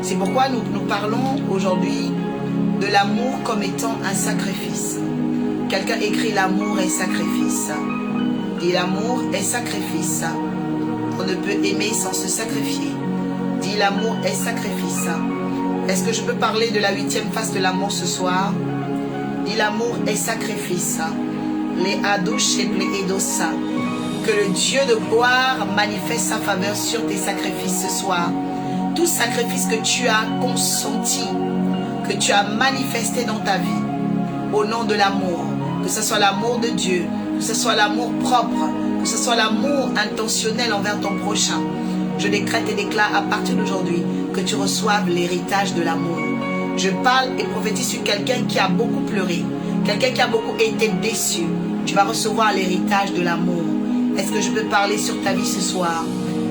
C'est pourquoi nous parlons aujourd'hui de l'amour comme étant un sacrifice. Quelqu'un écrit l'amour est sacrifice. Dit l'amour est sacrifice. On ne peut aimer sans se sacrifier. Dit l'amour est sacrifice. Est-ce que je peux parler de la 8e phase de l'amour ce soir? Dit l'amour est sacrifice. Les adouches et les edosa. Que le Dieu de gloire manifeste sa faveur sur tes sacrifices ce soir. Tout sacrifice que tu as consenti, que tu as manifesté dans ta vie, au nom de l'amour, que ce soit l'amour de Dieu, que ce soit l'amour propre, que ce soit l'amour intentionnel envers ton prochain. Je décrète et déclare à partir d'aujourd'hui que tu reçoives l'héritage de l'amour. Je parle et prophétise sur quelqu'un qui a beaucoup pleuré, quelqu'un qui a beaucoup été déçu. Tu vas recevoir l'héritage de l'amour. Est-ce que je peux parler sur ta vie ce soir?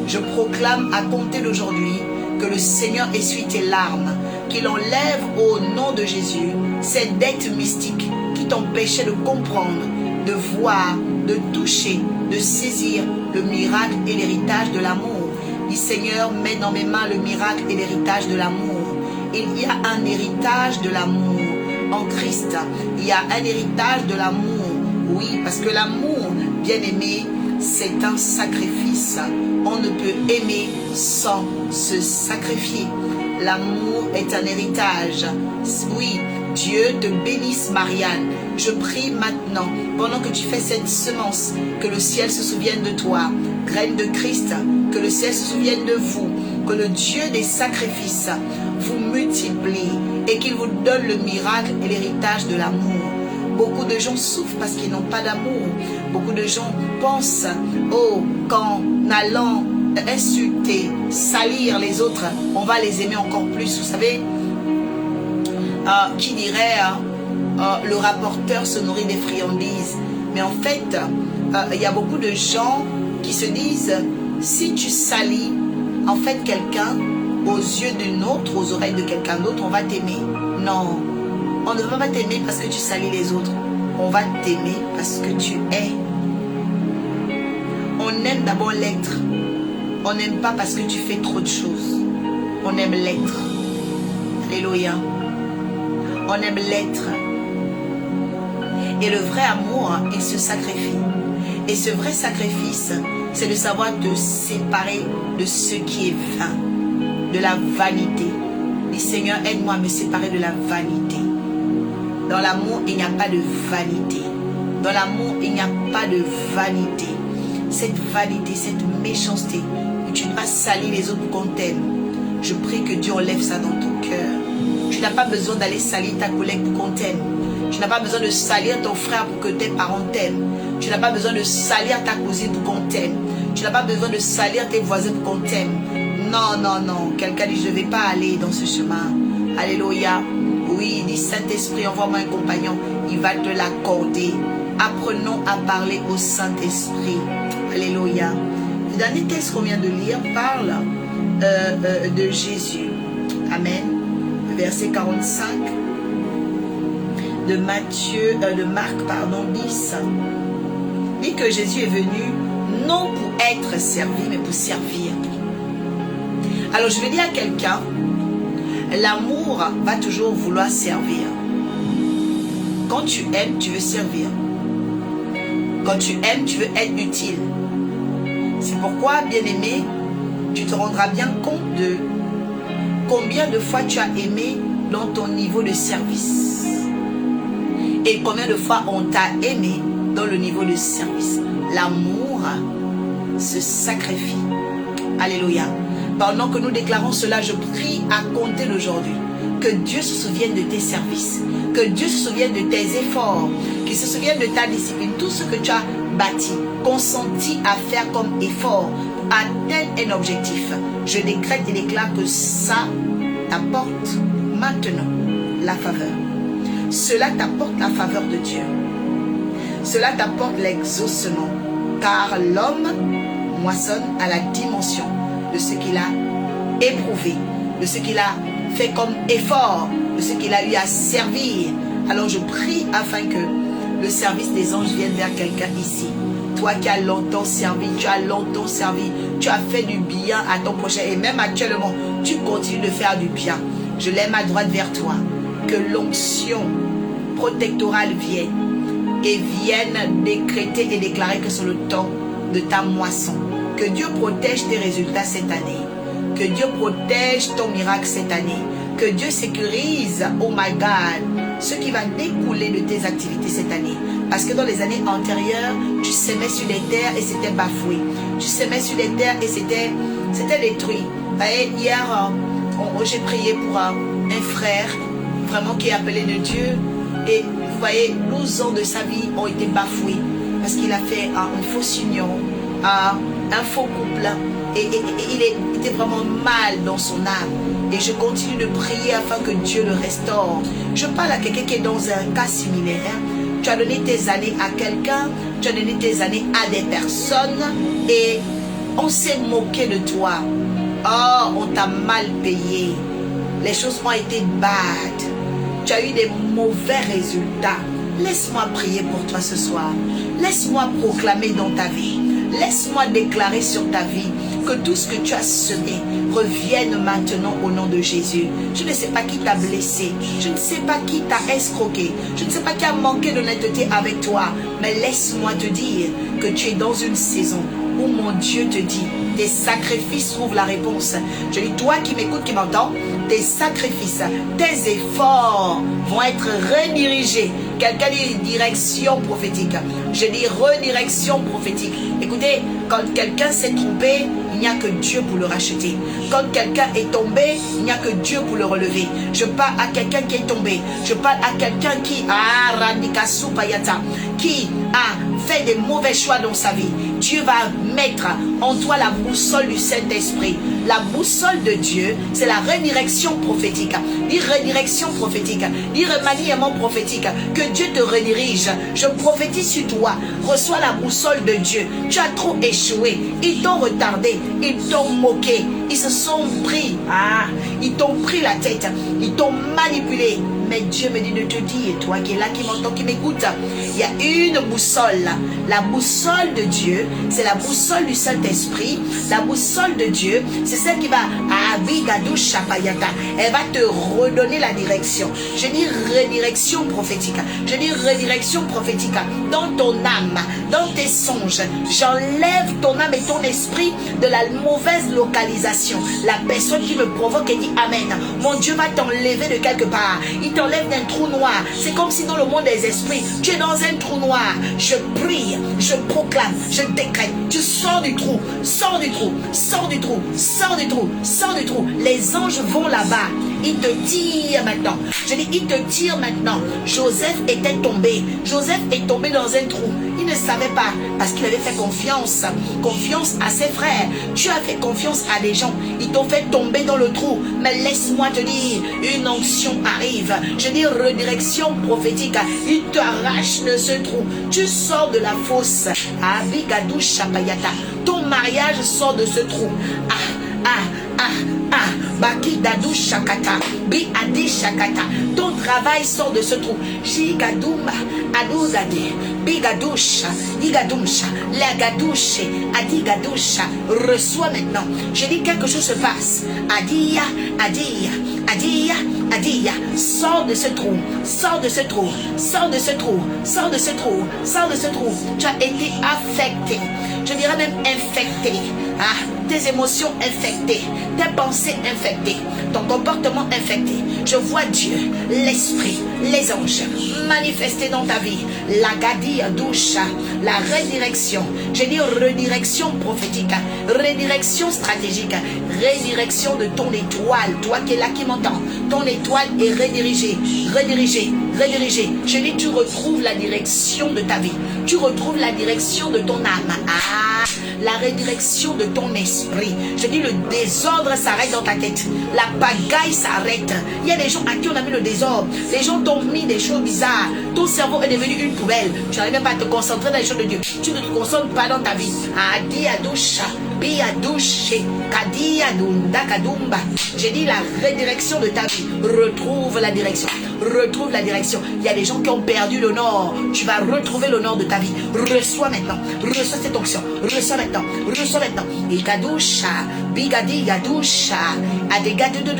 Je proclame à compter d'aujourd'hui que le Seigneur essuie tes larmes, qu'il enlève au nom de Jésus ces dettes mystiques qui t'empêchaient de comprendre, de voir, de toucher, de saisir le miracle et l'héritage de l'amour. Dis Seigneur, mets dans mes mains le miracle et l'héritage de l'amour. Il y a un héritage de l'amour en Christ. Il y a un héritage de l'amour. Oui, parce que l'amour, bien aimé, c'est un sacrifice. On ne peut aimer sans se sacrifier. L'amour est un héritage. Oui, Dieu te bénisse, Marianne. Je prie maintenant, pendant que tu fais cette semence, que le ciel se souvienne de toi. Graine de Christ, que le ciel se souvienne de vous. Que le Dieu des sacrifices vous multiplie et qu'il vous donne le miracle et l'héritage de l'amour. Beaucoup de gens souffrent parce qu'ils n'ont pas d'amour. Beaucoup de gens pensent, oh, qu'en allant insulter, salir les autres, on va les aimer encore plus. Vous savez, qui dirait, le rapporteur se nourrit des friandises. Mais en fait, il y a beaucoup de gens qui se disent, si tu salis, en fait, quelqu'un, aux yeux d'un autre, aux oreilles de quelqu'un d'autre, on va t'aimer. Non. On ne va pas t'aimer parce que tu salis les autres. On va t'aimer parce que tu es. On aime d'abord l'être. On n'aime pas parce que tu fais trop de choses. On aime l'être. Alléluia. On aime l'être. Et le vrai amour, il se sacrifie. Et ce vrai sacrifice, c'est de savoir te séparer de ce qui est vain, de la vanité. Dis Seigneur, aide-moi à me séparer de la vanité. Dans l'amour, il n'y a pas de vanité. Dans l'amour, il n'y a pas de vanité. Cette vanité, cette méchanceté, où tu dois salir les autres pour qu'on t'aime. Je prie que Dieu enlève ça dans ton cœur. Tu n'as pas besoin d'aller salir ta collègue pour qu'on t'aime. Tu n'as pas besoin de salir ton frère pour que tes parents t'aiment. Tu n'as pas besoin de salir ta cousine pour qu'on t'aime. Tu n'as pas besoin de salir tes voisins pour qu'on t'aime. Non, non, non. Quelqu'un dit, je ne vais pas aller dans ce chemin. Alléluia. Oui, dit Saint-Esprit, envoie-moi un compagnon. Il va te l'accorder. Apprenons à parler au Saint-Esprit. Alléluia. Le dernier texte qu'on vient de lire parle de Jésus. Amen. Verset 45 de Marc, 10. Dit que Jésus est venu non pour être servi, mais pour servir. Alors je vais dire à quelqu'un, l'amour va toujours vouloir servir. Quand tu aimes, tu veux servir. Quand tu aimes, tu veux être utile. C'est pourquoi, bien-aimé, tu te rendras bien compte de combien de fois tu as aimé dans ton niveau de service. Et combien de fois on t'a aimé dans le niveau de service. L'amour se sacrifie. Alléluia. Pendant que nous déclarons cela, je prie à compter d'aujourd'hui que Dieu se souvienne de tes services, que Dieu se souvienne de tes efforts, qu'il se souvienne de ta discipline, tout ce que tu as bâti, consenti à faire comme effort, atteindre un objectif. Je décrète et déclare que ça t'apporte maintenant la faveur. Cela t'apporte la faveur de Dieu. Cela t'apporte l'exaucement, car l'homme moissonne à la dimension de ce qu'il a éprouvé, de ce qu'il a fait comme effort, de ce qu'il a eu à servir. Alors je prie afin que le service des anges vienne vers quelqu'un ici. Toi qui as longtemps servi, tu as longtemps servi, tu as fait du bien à ton prochain. Et même actuellement, tu continues de faire du bien. Je lève ma droite vers toi. Que l'onction protectorale vienne et vienne décréter et déclarer que c'est le temps de ta moisson. Que Dieu protège tes résultats cette année. Que Dieu protège ton miracle cette année. Que Dieu sécurise, oh my God, ce qui va découler de tes activités cette année. Parce que dans les années antérieures, tu semais sur les terres et c'était bafoué. Tu semais sur les terres et c'était détruit. Et hier, j'ai prié pour un frère vraiment qui est appelé de Dieu. Et vous voyez, 12 ans de sa vie ont été bafoués. Parce qu'il a fait une fausse union, un faux couple. Et il était vraiment mal dans son âme. Et je continue de prier afin que Dieu le restaure. Je parle à quelqu'un qui est dans un cas similaire. Tu as donné tes années à quelqu'un, tu as donné tes années à des personnes et on s'est moqué de toi. Oh, on t'a mal payé. Les choses ont été bad. Tu as eu des mauvais résultats. Laisse-moi prier pour toi ce soir. Laisse-moi proclamer dans ta vie. Laisse-moi déclarer sur ta vie que tout ce que tu as semé revienne maintenant au nom de Jésus. Je ne sais pas qui t'a blessé. Je ne sais pas qui t'a escroqué. Je ne sais pas qui a manqué d'honnêteté avec toi. Mais laisse-moi te dire que tu es dans une saison où mon Dieu te dit, tes sacrifices trouvent la réponse. Je dis, toi qui m'écoutes, qui m'entends, tes sacrifices, tes efforts vont être redirigés. Quelqu'un dit direction prophétique. Je dis redirection prophétique. Écoutez, quand quelqu'un s'est trompé, il n'y a que Dieu pour le racheter. Quand quelqu'un est tombé, il n'y a que Dieu pour le relever. Je parle à quelqu'un qui est tombé. Je parle à quelqu'un qui a fait des mauvais choix dans sa vie. Dieu va mettre en toi la boussole du Saint-Esprit. La boussole de Dieu, c'est la redirection prophétique. Dis redirection prophétique. Dis remaniement prophétique. Que Dieu te redirige. Je prophétise sur toi. Reçois la boussole de Dieu. Tu as trop échoué. Ils t'ont retardé. Ils t'ont moqué. Ils se sont pris. Ils t'ont pris la tête. Ils t'ont manipulé. Mais Dieu me dit de te dire, toi qui es là, qui m'entend, qui m'écoute, il y a une boussole. La boussole de Dieu, c'est la boussole du Saint-Esprit. La boussole de Dieu, c'est celle qui va elle va te redonner la direction. Je dis redirection prophétique. Je dis redirection prophétique dans ton âme, dans tes songes. J'enlève ton âme et ton esprit de la mauvaise localisation. La personne qui me provoque et dit Amen. Mon Dieu va t'enlever de quelque part. Il t'enlève d'un trou noir. C'est comme si dans le monde des esprits, tu es dans un trou noir. Je prie, je proclame, je décrète. Tu sors du trou, sors du trou, sors du trou, sors du trou, sors du trou. Les anges vont là-bas. Ils te tirent maintenant. Je dis, ils te tirent maintenant. Joseph était tombé. Joseph est tombé dans un trou. Il ne savait pas parce qu'il avait fait confiance à ses frères. Tu as fait confiance à des gens. Ils t'ont fait tomber dans le trou. Mais laisse-moi te dire, une onction arrive. Je dis redirection prophétique. Il t'arrache de ce trou. Tu sors de la fosse. Abigadou Chapayata. Ton mariage sort de ce trou. Baki Dadou Shakata, Bi Adi Shakata. Ton travail sort de ce trou. Jigadouma, Adoudade, Bigadoucha, Igadoucha, Lagadouche, Adigadoucha. Reçois maintenant. Je dis quelque chose se passe. Adia, Adia, Adia, Adia. Sors de ce trou, sors de ce trou, sors de ce trou, sors de ce trou, sors de ce trou. Tu as été affecté. Je dirais même infecté. Tes émotions infectées, tes pensées infectées, ton comportement infecté. Je vois Dieu, l'Esprit, les anges manifestés dans ta vie. La gadia doucha, la redirection. Je dis redirection prophétique, redirection stratégique, redirection de ton étoile. Toi qui es là, qui m'entends, ton étoile est redirigée, redirigée, redirigée. Je dis tu retrouves la direction de ta vie. Tu retrouves la direction de ton âme. La redirection de ton esprit. Je dis le désordre s'arrête dans ta tête. La pagaille s'arrête. Il y a des gens à qui on a mis le désordre. Les gens t'ont mis des choses bizarres. Ton cerveau est devenu une poubelle. Tu n'arrives même pas à te concentrer dans les choses de Dieu. Tu ne te concentres pas dans ta vie. Adi adosha. Biadouche, Kadiadunda Kadumba. J'ai dit la redirection de ta vie. Retrouve la direction. Retrouve la direction. Il y a des gens qui ont perdu le nord. Tu vas retrouver le nord de ta vie. Reçois maintenant. Reçois cette onction. Reçois maintenant. Reçois maintenant. Ikadoucha, Bigadi Gadoucha. Adegade de.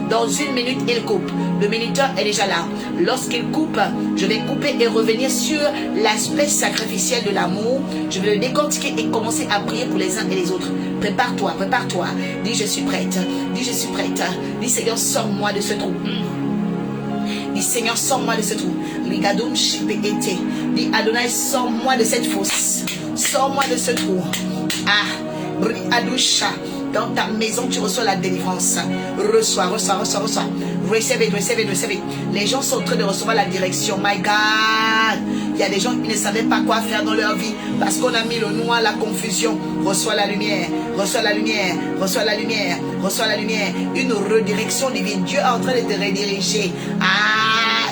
Dans une minute, il coupe. Le minuteur est déjà là. Lorsqu'il coupe, je vais couper et revenir sur l'aspect sacrificiel de l'amour. Je vais le décortiquer et commencer à prier pour les uns et les autres. Prépare-toi, prépare-toi. Dis, je suis prête. Dis, je suis prête. Dis, Seigneur, sors-moi de ce trou. Dis, Seigneur, sors-moi de ce trou. Rigadoum shipété. Dis, Adonai, sors-moi de cette fosse. Sors-moi de ce trou. Ah, Adoucha. Dans ta maison, tu reçois la délivrance. Reçois. Receive it. Les gens sont en train de recevoir la direction. My God. Il y a des gens qui ne savaient pas quoi faire dans leur vie parce qu'on a mis le noir, la confusion. Reçois la lumière. Reçois la lumière. Reçois la lumière. Reçois la lumière. Une redirection divine. Dieu est en train de te rediriger.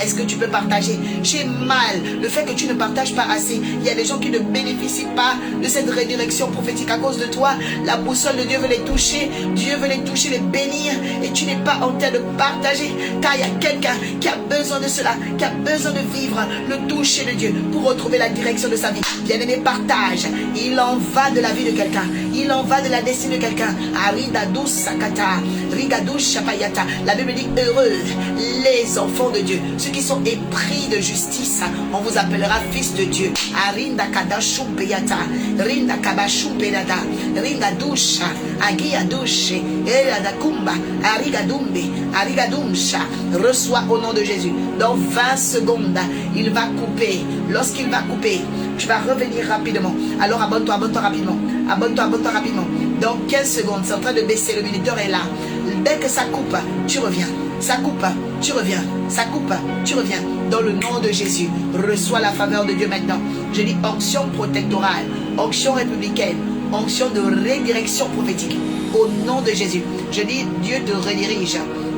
Est-ce que tu peux partager? J'ai mal. Le fait que tu ne partages pas assez. Il y a des gens qui ne bénéficient pas de cette redirection prophétique à cause de toi. La boussole de Dieu veut les toucher. Dieu veut les toucher, les bénir. Et tu n'es pas en train de partager. Car il y a quelqu'un qui a besoin de cela, qui a besoin de vivre le toucher de Dieu pour retrouver la direction de sa vie. Bien-aimé, partage. Il en va de la vie de quelqu'un. Il en va de la destinée de quelqu'un. Aridadou sakata. Rigadou shapayata. La Bible dit heureux les enfants de Dieu. Ceux qui sont épris de justice, on vous appellera fils de Dieu. Arinda kadashum peyata. Rinda kabashum peyada. Rinda dusha. Agia douche. Eradakumba. Arigadumbe. Arigadumsha. Reçois au nom de Jésus. Dans 20 secondes, il va couper. Lorsqu'il va couper, tu vas revenir rapidement. Alors abonne-toi rapidement. Abonne-toi rapidement. Dans 15 secondes, c'est en train de baisser. Le minuteur est là. Dès que ça coupe, tu reviens. Ça coupe, tu reviens. Ça coupe, tu reviens. Dans le nom de Jésus, reçois la faveur de Dieu maintenant. Je dis onction protectorale, onction républicaine, onction de redirection prophétique. Au nom de Jésus, je dis Dieu te redirige.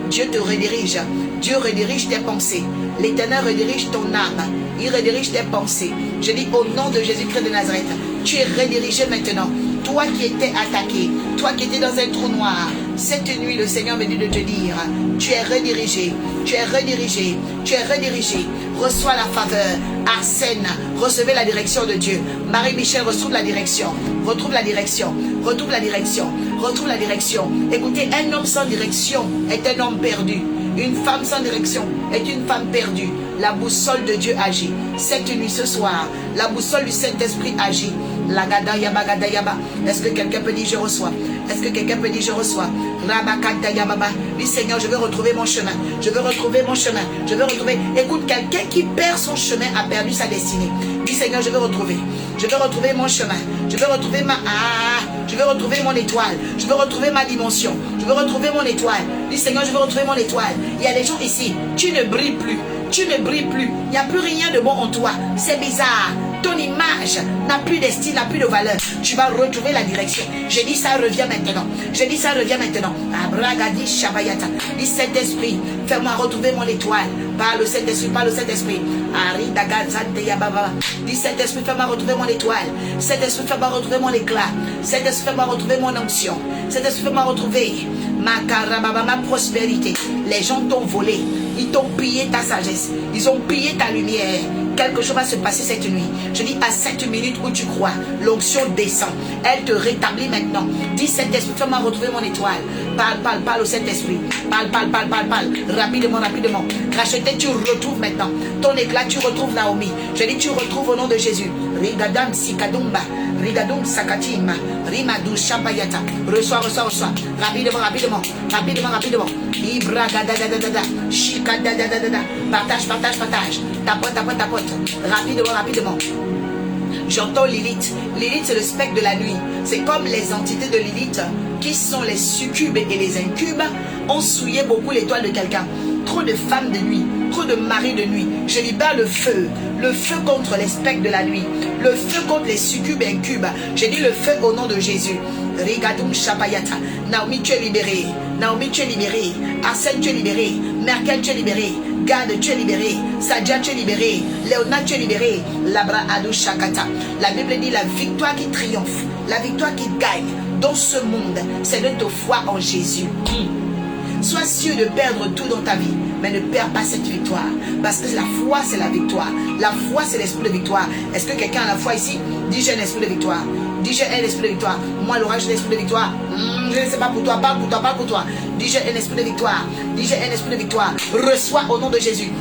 Dieu te redirige. Dieu redirige tes pensées. L'Éternel redirige ton âme. Il redirige tes pensées. Je dis au nom de Jésus-Christ de Nazareth, tu es redirigé maintenant. Toi qui étais attaqué, toi qui étais dans un trou noir, cette nuit le Seigneur me dit de te dire, tu es redirigé, tu es redirigé, tu es redirigé. Reçois la faveur. Arsène, recevez la direction de Dieu. Marie-Michel, retrouve la direction. Retrouve la direction. Retrouve la direction. Retrouve la direction. Écoutez, un homme sans direction est un homme perdu. Une femme sans direction est une femme perdue. La boussole de Dieu agit. Cette nuit, ce soir, la boussole du Saint-Esprit agit. Lagada yaba gada yaba. Est-ce que quelqu'un peut dire je reçois? Est-ce que quelqu'un peut dire je reçois? Rabakada yababa. Dis Seigneur, je veux retrouver mon chemin. Je veux retrouver mon chemin. Je veux retrouver. Écoute, quelqu'un qui perd son chemin a perdu sa destinée. Dis Seigneur, je veux retrouver. Je veux retrouver mon chemin. Je veux retrouver je veux retrouver mon étoile. Je veux retrouver ma dimension. Je veux retrouver mon étoile. Dis Seigneur, je veux retrouver mon étoile. Il y a des gens ici, tu ne brilles plus. Tu ne brilles plus. Il n'y a plus rien de bon en toi. C'est bizarre. Ton image n'a plus d'estime, n'a plus de valeur. Tu vas retrouver la direction. Je dis ça revient maintenant. Je dis ça revient maintenant. Abragadi Shabayata. Dis Saint-Esprit, fais-moi retrouver mon étoile. Par le Saint-Esprit, par le Saint-Esprit. Dis Saint-Esprit, fais-moi retrouver mon étoile. Saint-Esprit, fais-moi retrouver mon éclat. Saint-Esprit, fais-moi retrouver mon onction. Saint-Esprit, fais-moi retrouver ma prospérité. Les gens t'ont volé. Ils t'ont pillé ta sagesse. Ils ont pillé ta lumière. Quelque chose va se passer cette nuit. Je dis à cette minute où tu crois, l'onction descend. Elle te rétablit maintenant. Dis Saint-Esprit, fais-moi retrouver mon étoile. Parle au Saint-Esprit. Parle. Rapidement. Racheté, tu retrouves maintenant. Ton éclat, tu retrouves Naomi. Je dis, tu retrouves au nom de Jésus. Rigadam Sikadumba. Rigadum Sakatima. Rimadou Shabayata. Reçois. Rapidement. Ibra gadadadada. Shikadadadada. Partage. Tapote. Rapidement. J'entends Lilith. Lilith, c'est le spectre de la nuit. C'est comme les entités de Lilith, qui sont les succubes et les incubes, ont souillé beaucoup l'étoile de quelqu'un. Trop de femmes de nuit, trop de maris de nuit. Je libère le feu contre les spectres de la nuit, le feu contre les succubes et incubes. J'ai dit le feu au nom de Jésus. Rigadum Shapayata. Naomi, tu es libérée. Arsène, tu es libéré. Merkel, tu es libéré. Gad, tu es libéré. Sadia, tu es libéré. Léona, tu es libéré. Labra Adou Shakata. La Bible dit la victoire qui triomphe, la victoire qui gagne dans ce monde, c'est de ta foi en Jésus. Sois sûr de perdre tout dans ta vie, mais ne perds pas cette victoire. Parce que la foi, c'est la victoire. La foi, c'est l'esprit de victoire. Est-ce que quelqu'un a la foi ici? Dis, j'ai un esprit de victoire. Dis, j'ai un esprit de victoire. Moi, Laura, j'ai un esprit de victoire. Je ne sais pas pour toi, parle pour toi, parle pour toi. Dis, j'ai un esprit de victoire. Dis, j'ai un esprit de victoire. Reçois au nom de Jésus.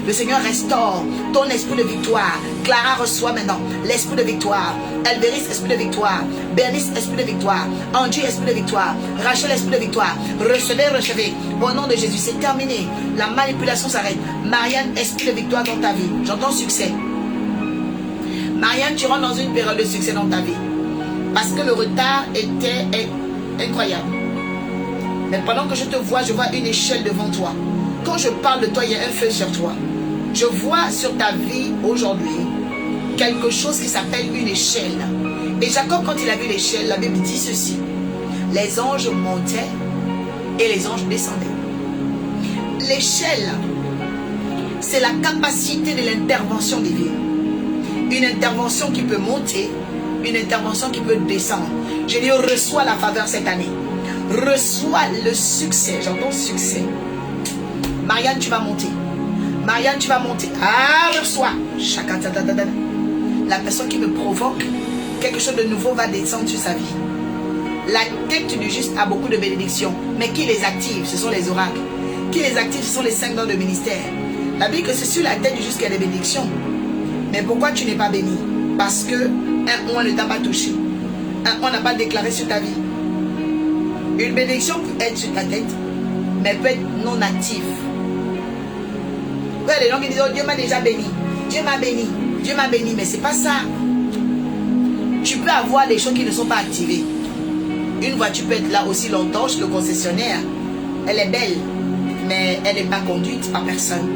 Le Seigneur restaure ton esprit de victoire. Clara reçoit maintenant l'esprit de victoire. Elveris, esprit de victoire. Bernice, esprit de victoire. Angie, esprit de victoire. Rachel, esprit de victoire. Recevez, recevez. Au nom de Jésus, c'est terminé. La manipulation s'arrête. Marianne, esprit de victoire dans ta vie. J'entends succès. Marianne, tu rentres dans une période de succès dans ta vie. Parce que le retard était incroyable. Mais pendant que je te vois, je vois une échelle devant toi. Quand je parle de toi, il y a un feu sur toi. Je vois sur ta vie aujourd'hui quelque chose qui s'appelle une échelle. Et Jacob, quand il a vu l'échelle, la Bible dit ceci. Les anges montaient et les anges descendaient. L'échelle, c'est la capacité de l'intervention divine. Une intervention qui peut monter, une intervention qui peut descendre. Je dis, reçois la faveur cette année. Reçois le succès. J'entends succès. Marianne, tu vas monter. Marianne, tu vas monter. Ah, reçois. La personne qui me provoque, quelque chose de nouveau va descendre sur sa vie. La tête du juste a beaucoup de bénédictions. Mais qui les active? Ce sont les oracles. Qui les active? Ce sont les 5 dons de ministère. La Bible que c'est sur la tête du juste qu'il y a des bénédictions. Mais pourquoi tu n'es pas béni? Parce que un on ne t'a pas touché. Un on n'a pas déclaré sur ta vie. Une bénédiction peut être sur ta tête, mais peut être non active. Ouais, les gens qui disent, oh, Dieu m'a déjà béni. Dieu m'a béni. Dieu m'a béni. Mais c'est pas ça. Tu peux avoir des choses qui ne sont pas activées. Une voiture peut être là aussi longtemps chez le concessionnaire. Elle est belle, mais elle n'est pas conduite par personne.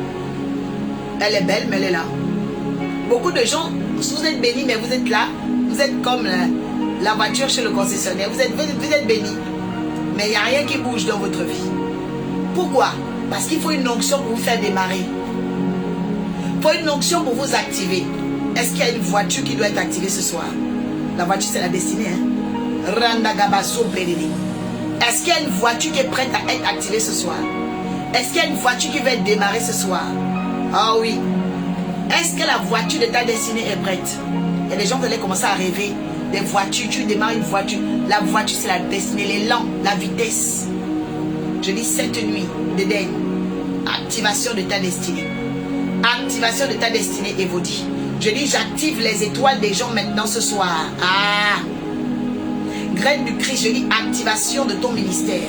Elle est belle, mais elle est là. Beaucoup de gens, vous êtes bénis, mais vous êtes là. Vous êtes comme la voiture chez le concessionnaire. Vous êtes bénis, mais il n'y a rien qui bouge dans votre vie. Pourquoi? Parce qu'il faut une onction pour vous faire démarrer. Il faut une onction pour vous activer. Est-ce qu'il y a une voiture qui doit être activée ce soir? La voiture, c'est la destinée. Est-ce qu'il y a une voiture qui est prête à être activée ce soir? Est-ce qu'il y a une voiture qui va être démarrée ce soir? Ah oui. Est-ce que la voiture de ta destinée est prête? Il y a des gens qui allaient commencer à rêver des voitures. Tu démarres une voiture. La voiture, c'est la destinée, l'élan, la vitesse. Je dis cette nuit d'Éden, activation de ta destinée. Activation de ta destinée, Evodie. Je dis, j'active les étoiles des gens maintenant ce soir. Ah! Graine du Christ, je dis activation de ton ministère.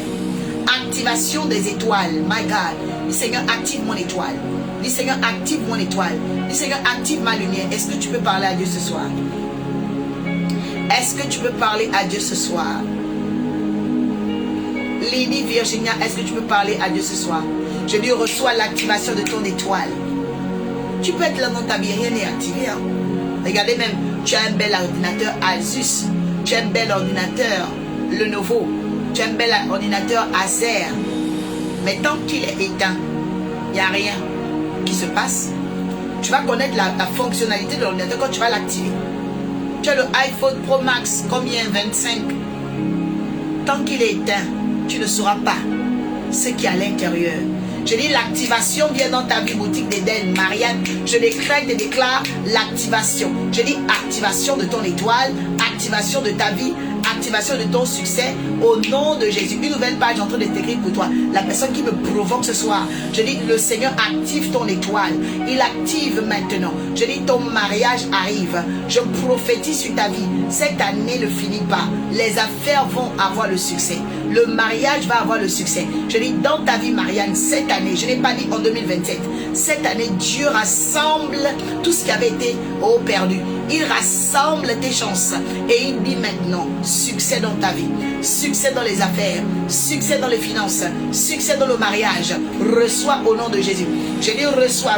Activation des étoiles. My God. Dis Seigneur, active mon étoile. Dis Seigneur, active mon étoile. Dis Seigneur, active ma lumière. Est-ce que tu peux parler à Dieu ce soir? Est-ce que tu peux parler à Dieu ce soir? Lady Virginia, est-ce que tu peux parler à Dieu ce soir? Je lui reçois l'activation de ton étoile. Tu peux être là dans ta vie, rien n'est activé. Hein? Regardez même, tu as un bel ordinateur Asus. Tu as un bel ordinateur Lenovo. Tu as un bel ordinateur Acer. Mais tant qu'il est éteint, il n'y a rien qui se passe. Tu vas connaître la fonctionnalité de l'ordinateur quand tu vas l'activer. Tu as le iPhone Pro Max, combien? 25. Tant qu'il est éteint, tu ne sauras pas ce qui est à l'intérieur. Je dis l'activation vient dans ta vie, boutique d'Éden. Marianne, je déclare l'activation. Je dis activation de ton étoile, activation de ta vie, activation de ton succès au nom de Jésus. Une nouvelle page en train de t'écrire pour toi. La personne qui me provoque ce soir, je dis le Seigneur active ton étoile. Il active maintenant. Je dis ton mariage arrive. Je prophétise sur ta vie. Cette année ne finit pas. Les affaires vont avoir le succès. Le mariage va avoir le succès. Je dis dans ta vie, Marianne, cette année, je n'ai pas dit en 2027. Cette année, Dieu rassemble tout ce qui avait été perdu. Il rassemble tes chances et il dit maintenant succès dans ta vie, succès dans les affaires, succès dans les finances, succès dans le mariage. Reçois au nom de Jésus. Je dis reçois.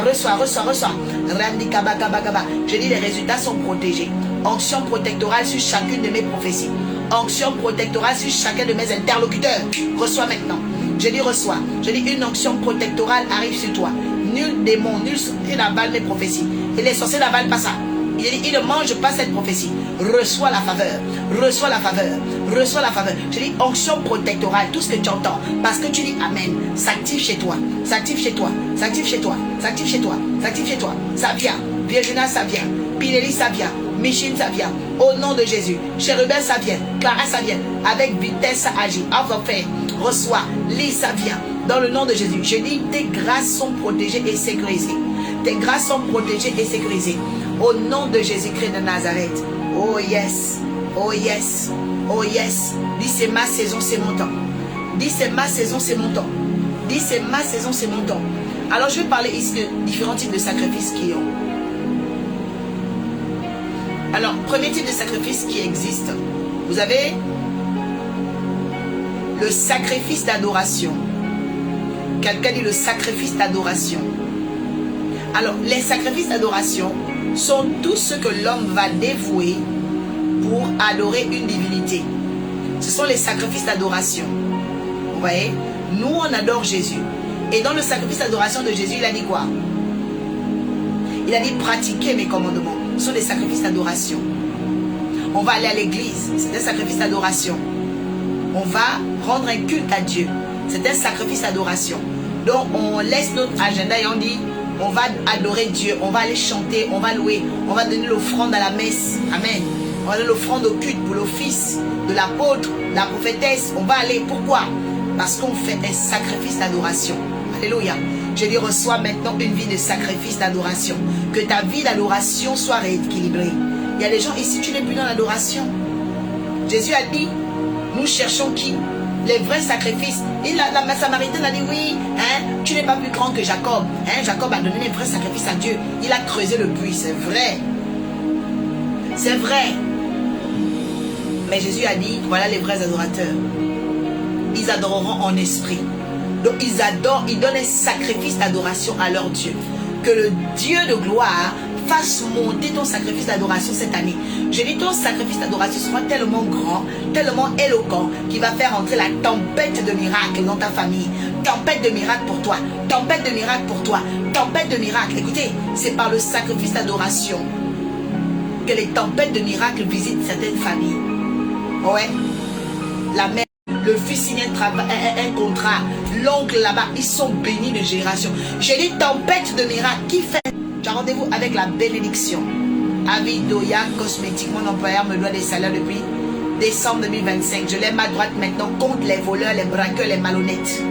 Je dis les résultats sont protégés. Onction protectorale sur chacune de mes prophéties. Onction protectorale sur chacun de mes interlocuteurs. Reçois maintenant. Je dis reçois. Je dis une onction protectorale arrive sur toi. Nul démon, nul sorcier n'avale mes prophéties. Et les sorciers n'avalent pas ça. Il ne mange pas cette prophétie. reçois la faveur, reçois la faveur, reçois la faveur. Je dis onction protectorale, tout ce que tu entends, parce que tu dis Amen, s'active chez toi, s'active chez toi, s'active chez toi, s'active chez toi, s'active chez toi. Ça vient, Virginia, ça vient, Pinelli, ça vient, Michine, ça vient, au nom de Jésus. Chérubin, ça vient, Clara, ça vient, avec vitesse, ça agit. Enfin, reçois, lis, ça vient, dans le nom de Jésus. Je dis tes grâces sont protégées et sécurisées. Tes grâces sont protégées et sécurisées. Au nom de Jésus-Christ de Nazareth. Oh yes, oh yes, oh yes. Dis c'est ma saison, c'est mon temps. Dis c'est ma saison, c'est mon temps. Dis c'est ma saison, c'est mon temps. Alors je vais parler ici de différents types de sacrifices qui ont. Alors, premier type de sacrifice qui existe. Vous avez le sacrifice d'adoration. Quelqu'un dit le sacrifice d'adoration. Alors, les sacrifices d'adoration sont tout ce que l'homme va dévouer pour adorer une divinité. Ce sont les sacrifices d'adoration. Vous voyez? Nous, on adore Jésus. Et dans le sacrifice d'adoration de Jésus, il a dit quoi? Il a dit pratiquer mes commandements. Ce sont des sacrifices d'adoration. On va aller à l'église. C'est un sacrifice d'adoration. On va rendre un culte à Dieu. C'est un sacrifice d'adoration. Donc, on laisse notre agenda et on dit on va adorer Dieu, on va aller chanter, on va louer, on va donner l'offrande à la messe. Amen. On va donner l'offrande au culte pour l'office de l'apôtre, la prophétesse. On va aller. Pourquoi? Parce qu'on fait un sacrifice d'adoration. Alléluia. Je dis reçois maintenant une vie de sacrifice d'adoration. Que ta vie d'adoration soit rééquilibrée. Il y a des gens ici, tu n'es plus dans l'adoration. Jésus a dit, nous cherchons qui? Les vrais sacrifices. Et la Samaritaine a dit oui, hein, tu n'es pas plus grand que Jacob. Hein, Jacob a donné les vrais sacrifices à Dieu. Il a creusé le puits, c'est vrai. C'est vrai. Mais Jésus a dit, voilà les vrais adorateurs. Ils adoreront en esprit. Donc ils adorent, ils donnent un sacrifice d'adoration à leur Dieu. Que le Dieu de gloire fasse monter ton sacrifice d'adoration cette année. Je dis ton sacrifice d'adoration sera tellement grand, tellement éloquent, qu'il va faire entrer la tempête de miracles dans ta famille. Tempête de miracles pour toi. Tempête de miracles pour toi. Tempête de miracles. Écoutez, c'est par le sacrifice d'adoration que les tempêtes de miracles visitent certaines familles. Ouais. La mère, le fils signe un contrat. L'oncle là-bas, ils sont bénis de génération. J'ai dit tempête de miracles. Qui fait? J'ai rendez-vous avec la bénédiction. Avidoya Cosmétique, mon employeur me doit des salaires depuis décembre 2025. Je lève ma droite maintenant contre les voleurs, les braqueurs, les malhonnêtes.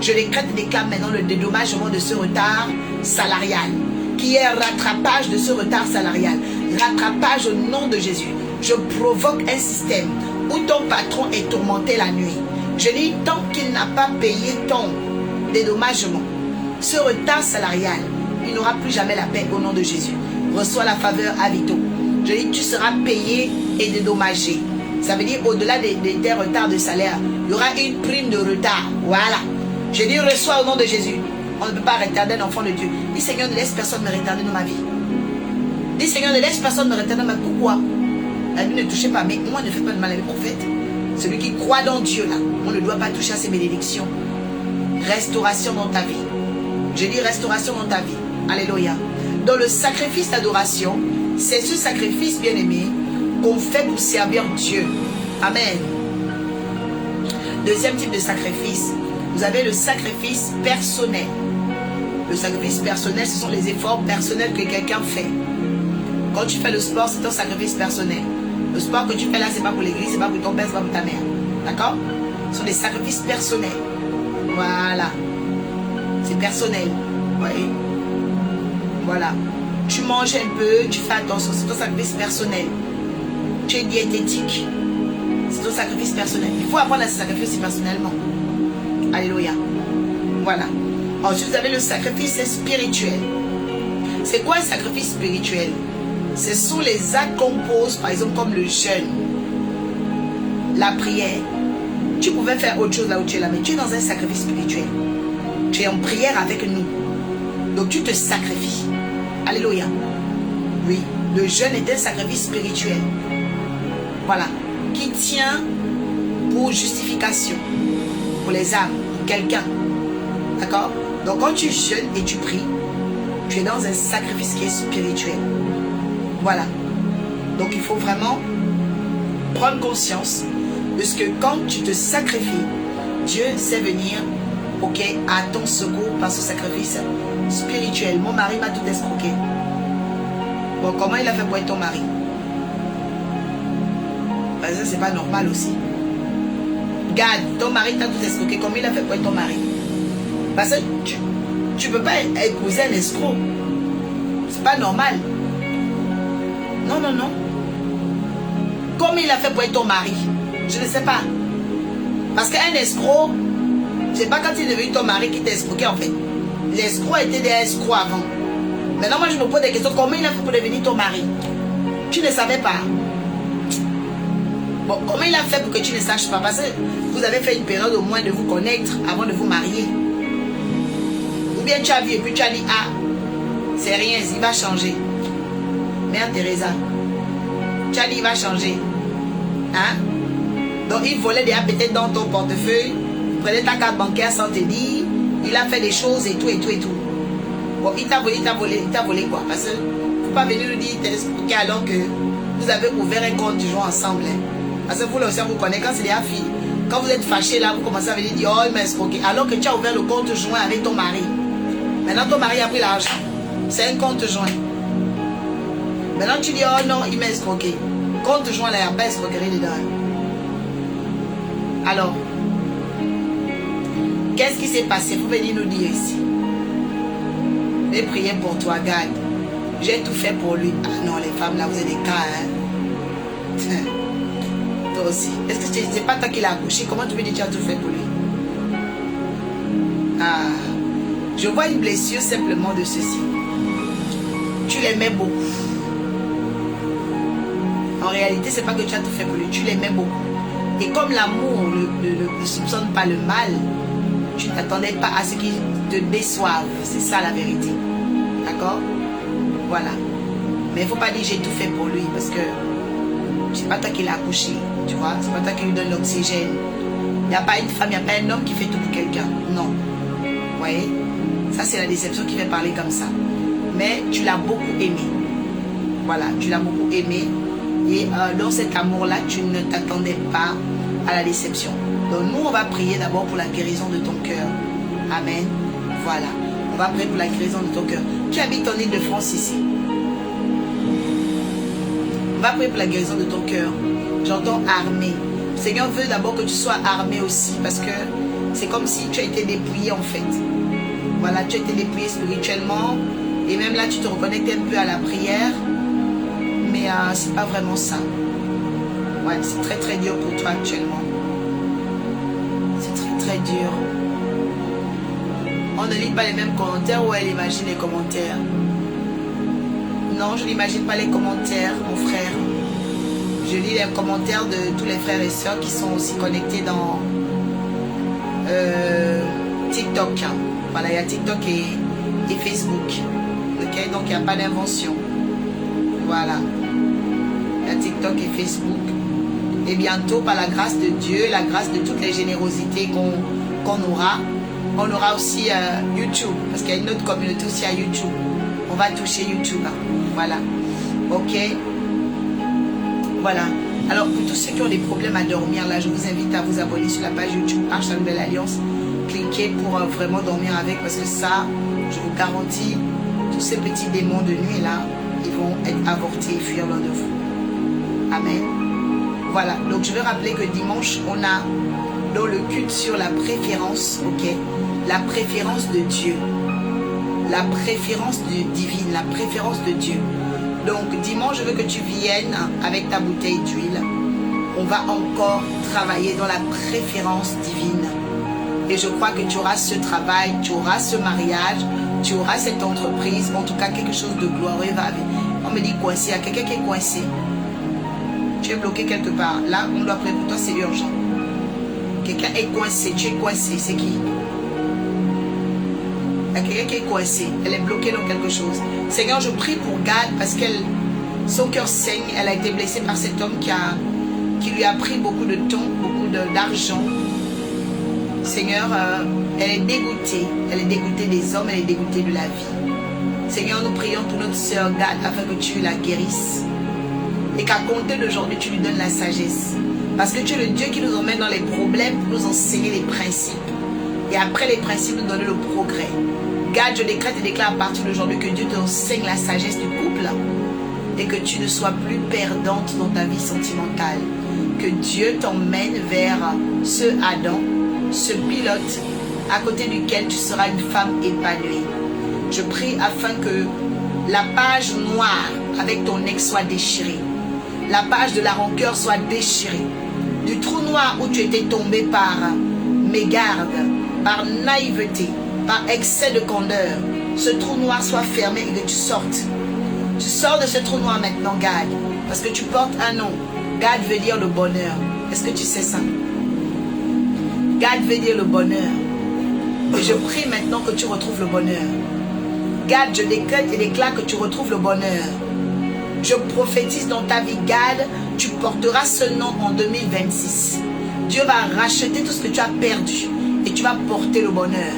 Je décrète et déclare maintenant le dédommagement de ce retard salarial. Qui est un rattrapage de ce retard salarial. Rattrapage au nom de Jésus. Je provoque un système où ton patron est tourmenté la nuit. Je dis tant qu'il n'a pas payé ton dédommagement, ce retard salarial, il n'aura plus jamais la paix au nom de Jésus. Reçois la faveur à Vito. Je dis tu seras payé et dédommagé. Ça veut dire au-delà des retards de salaire, il y aura une prime de retard. Voilà. Je dis reçois au nom de Jésus. On ne peut pas retarder un enfant de Dieu. Dis Seigneur, ne laisse personne me retarder dans ma vie. Dis Seigneur, ne laisse personne me retarder dans ma vie. Pourquoi? La nuit ne touchez pas, mais moi ne fais pas de mal à mes prophètes. Celui qui croit dans Dieu là, on ne doit pas toucher à ses bénédictions. Restauration dans ta vie. Je dis restauration dans ta vie. Alléluia. Dans le sacrifice d'adoration, c'est ce sacrifice bien-aimé qu'on fait pour servir Dieu. Amen. Deuxième type de sacrifice, vous avez le sacrifice personnel. Le sacrifice personnel, ce sont les efforts personnels que quelqu'un fait. Quand tu fais le sport, c'est ton sacrifice personnel. Le sport que tu fais là, c'est pas pour l'église, c'est pas pour ton père, c'est pas pour ta mère. D'accord? Ce sont des sacrifices personnels. Voilà. C'est personnel. Vous voyez? Voilà. Tu manges un peu, tu fais attention, c'est ton sacrifice personnel. Tu es diététique. C'est ton sacrifice personnel. Il faut apprendre à se sacrifier personnellement. Alléluia. Voilà. Ensuite, vous avez le sacrifice spirituel. C'est quoi un sacrifice spirituel? Ce sont les actes qu'on pose, par exemple, comme le jeûne, la prière. Tu pouvais faire autre chose là où tu es là, mais tu es dans un sacrifice spirituel. Tu es en prière avec nous. Donc tu te sacrifies. Alléluia. Oui, le jeûne est un sacrifice spirituel. Voilà. Qui tient pour justification. Pour les âmes. Pour quelqu'un. D'accord? Donc quand tu jeûnes et tu pries, tu es dans un sacrifice qui est spirituel. Voilà. Donc il faut vraiment prendre conscience de ce que quand tu te sacrifies, Dieu sait venir, ok, à ton secours par ce sacrifice spirituel. Mon mari m'a tout escroqué. Bon, comment il a fait pour être ton mari? Parce que c'est pas normal aussi. Regarde, ton mari t'a tout escroqué. Comment il a fait pour être ton mari? Parce que tu peux pas épouser un escroc. C'est pas normal. Non, non, non. Comment il a fait pour être ton mari? Je ne sais pas. Parce qu'un escroc, c'est pas quand il est devenu ton mari qui t'a escroqué en fait. L'escroc était des escrocs avant. Maintenant, moi je me pose des questions. Comment il a fait pour devenir ton mari? Tu ne savais pas. Bon, comment il a fait pour que tu ne saches pas? Parce que vous avez fait une période au moins de vous connaître avant de vous marier. Ou bien tu as vu et puis tu as dit, ah, c'est rien, il va changer. Mère Teresa, tu as dit, il va changer. Hein? Donc il volait déjà peut-être dans ton portefeuille, il prenait ta carte bancaire sans te dire, il a fait des choses et tout et tout et tout. Bon, il t'a volé quoi? Parce que faut pas venir nous dire t'es escroqué alors que vous avez ouvert un compte joint ensemble. Hein? Parce que vous là aussi on vous connaît, quand c'est des filles, quand vous êtes fâché là, vous commencez à venir dire oh il m'a escroqué, alors que tu as ouvert le compte joint avec ton mari. Maintenant ton mari a pris l'argent, c'est un compte joint. Maintenant tu dis oh non il m'a escroqué. Compte joint là, il n'y a pas escroquerie dedans. Alors, qu'est-ce qui s'est passé? Vous venez nous dire ici. J'ai prié pour toi, Gad. J'ai tout fait pour lui. Ah non, les femmes là, vous êtes des cas, hein. Toi aussi. Est-ce que c'est pas toi qui l'as accouché? Comment tu me dis que tu as tout fait pour lui? Ah, je vois une blessure simplement de ceci. Tu l'aimais beaucoup. En réalité, c'est pas que tu as tout fait pour lui, tu l'aimais beaucoup. Et comme l'amour ne soupçonne pas le mal, tu ne t'attendais pas à ce qu'il te déçoive. C'est ça la vérité. D'accord? Voilà. Mais il ne faut pas dire j'ai tout fait pour lui parce que c'est pas toi qui l'as accouché. Tu vois? C'est pas toi qui lui donne l'oxygène. Il n'y a pas une femme, il n'y a pas un homme qui fait tout pour quelqu'un. Non. Vous voyez? Ça, c'est la déception qui fait parler comme ça. Mais tu l'as beaucoup aimé. Voilà. Tu l'as beaucoup aimé. Et dans cet amour-là, tu ne t'attendais pas à la déception. Donc nous, on va prier d'abord pour la guérison de ton cœur. Amen. Voilà. On va prier pour la guérison de ton cœur. Tu habites en Île-de-France ici. On va prier pour la guérison de ton cœur. J'entends armé. Le Seigneur veut d'abord que tu sois armé aussi parce que c'est comme si tu as été dépouillé en fait. Voilà, tu as été dépouillé spirituellement. Et même là, tu te reconnectes un peu à la prière. Mais c'est pas vraiment ça. Ouais, c'est très très dur pour toi actuellement. C'est très très dur. On ne lit pas les mêmes commentaires ou elle imagine les commentaires. Non, je n'imagine pas les commentaires, mon frère. Je lis les commentaires de tous les frères et sœurs qui sont aussi connectés dans TikTok. Voilà, il y a TikTok et Facebook. Ok, donc il n'y a pas d'invention. Voilà. Il y a TikTok et Facebook. Et bientôt, par la grâce de Dieu, la grâce de toutes les générosités qu'on aura, on aura aussi YouTube. Parce qu'il y a une autre communauté aussi à YouTube. On va toucher YouTube. Voilà. Ok. Voilà. Alors, pour tous ceux qui ont des problèmes à dormir, là, je vous invite à vous abonner sur la page YouTube Arche la Nouvelle Alliance. Cliquez pour vraiment dormir avec. Parce que ça, je vous garantis, tous ces petits démons de nuit, là, ils vont être avortés et fuir loin de vous. Amen. Voilà, donc je veux rappeler que dimanche, on a dans le culte sur la préférence, ok, la préférence de Dieu, la préférence divine, la préférence de Dieu. Donc dimanche, je veux que tu viennes avec ta bouteille d'huile. On va encore travailler dans la préférence divine. Et je crois que tu auras ce travail, tu auras ce mariage, tu auras cette entreprise, en tout cas quelque chose de glorieux va arriver. On me dit coincé, il y a quelqu'un qui est coincé. Tu es bloqué quelque part. Là, on doit prier pour toi, c'est urgent. Quelqu'un est coincé, tu es coincé, c'est qui? Il y a quelqu'un qui est coincé, elle est bloquée dans quelque chose. Seigneur, je prie pour Gad parce qu'elle, son cœur saigne, elle a été blessée par cet homme qui lui a pris beaucoup de temps, beaucoup d'argent. Seigneur, elle est dégoûtée des hommes, elle est dégoûtée de la vie. Seigneur, nous prions pour notre sœur Gad afin que tu la guérisses. Et qu'à compter d'aujourd'hui, tu lui donnes la sagesse. Parce que tu es le Dieu qui nous emmène dans les problèmes pour nous enseigner les principes. Et après les principes, nous donner le progrès. Garde, je décrète et déclare à partir d'aujourd'hui que Dieu t'enseigne la sagesse du couple. Et que tu ne sois plus perdante dans ta vie sentimentale. Que Dieu t'emmène vers ce Adam, ce pilote, à côté duquel tu seras une femme épanouie. Je prie afin que la page noire avec ton ex soit déchirée. La page de la rancœur soit déchirée. Du trou noir où tu étais tombé par mégarde, par naïveté, par excès de candeur, ce trou noir soit fermé et que tu sortes. Tu sors de ce trou noir maintenant, Gad, parce que tu portes un nom. Gad veut dire le bonheur. Est-ce que tu sais ça? Gad veut dire le bonheur. Et je prie maintenant que tu retrouves le bonheur. Gad, je décrète et déclare que tu retrouves le bonheur. Je prophétise dans ta vie, Gad, tu porteras ce nom en 2026. Dieu va racheter tout ce que tu as perdu et tu vas porter le bonheur.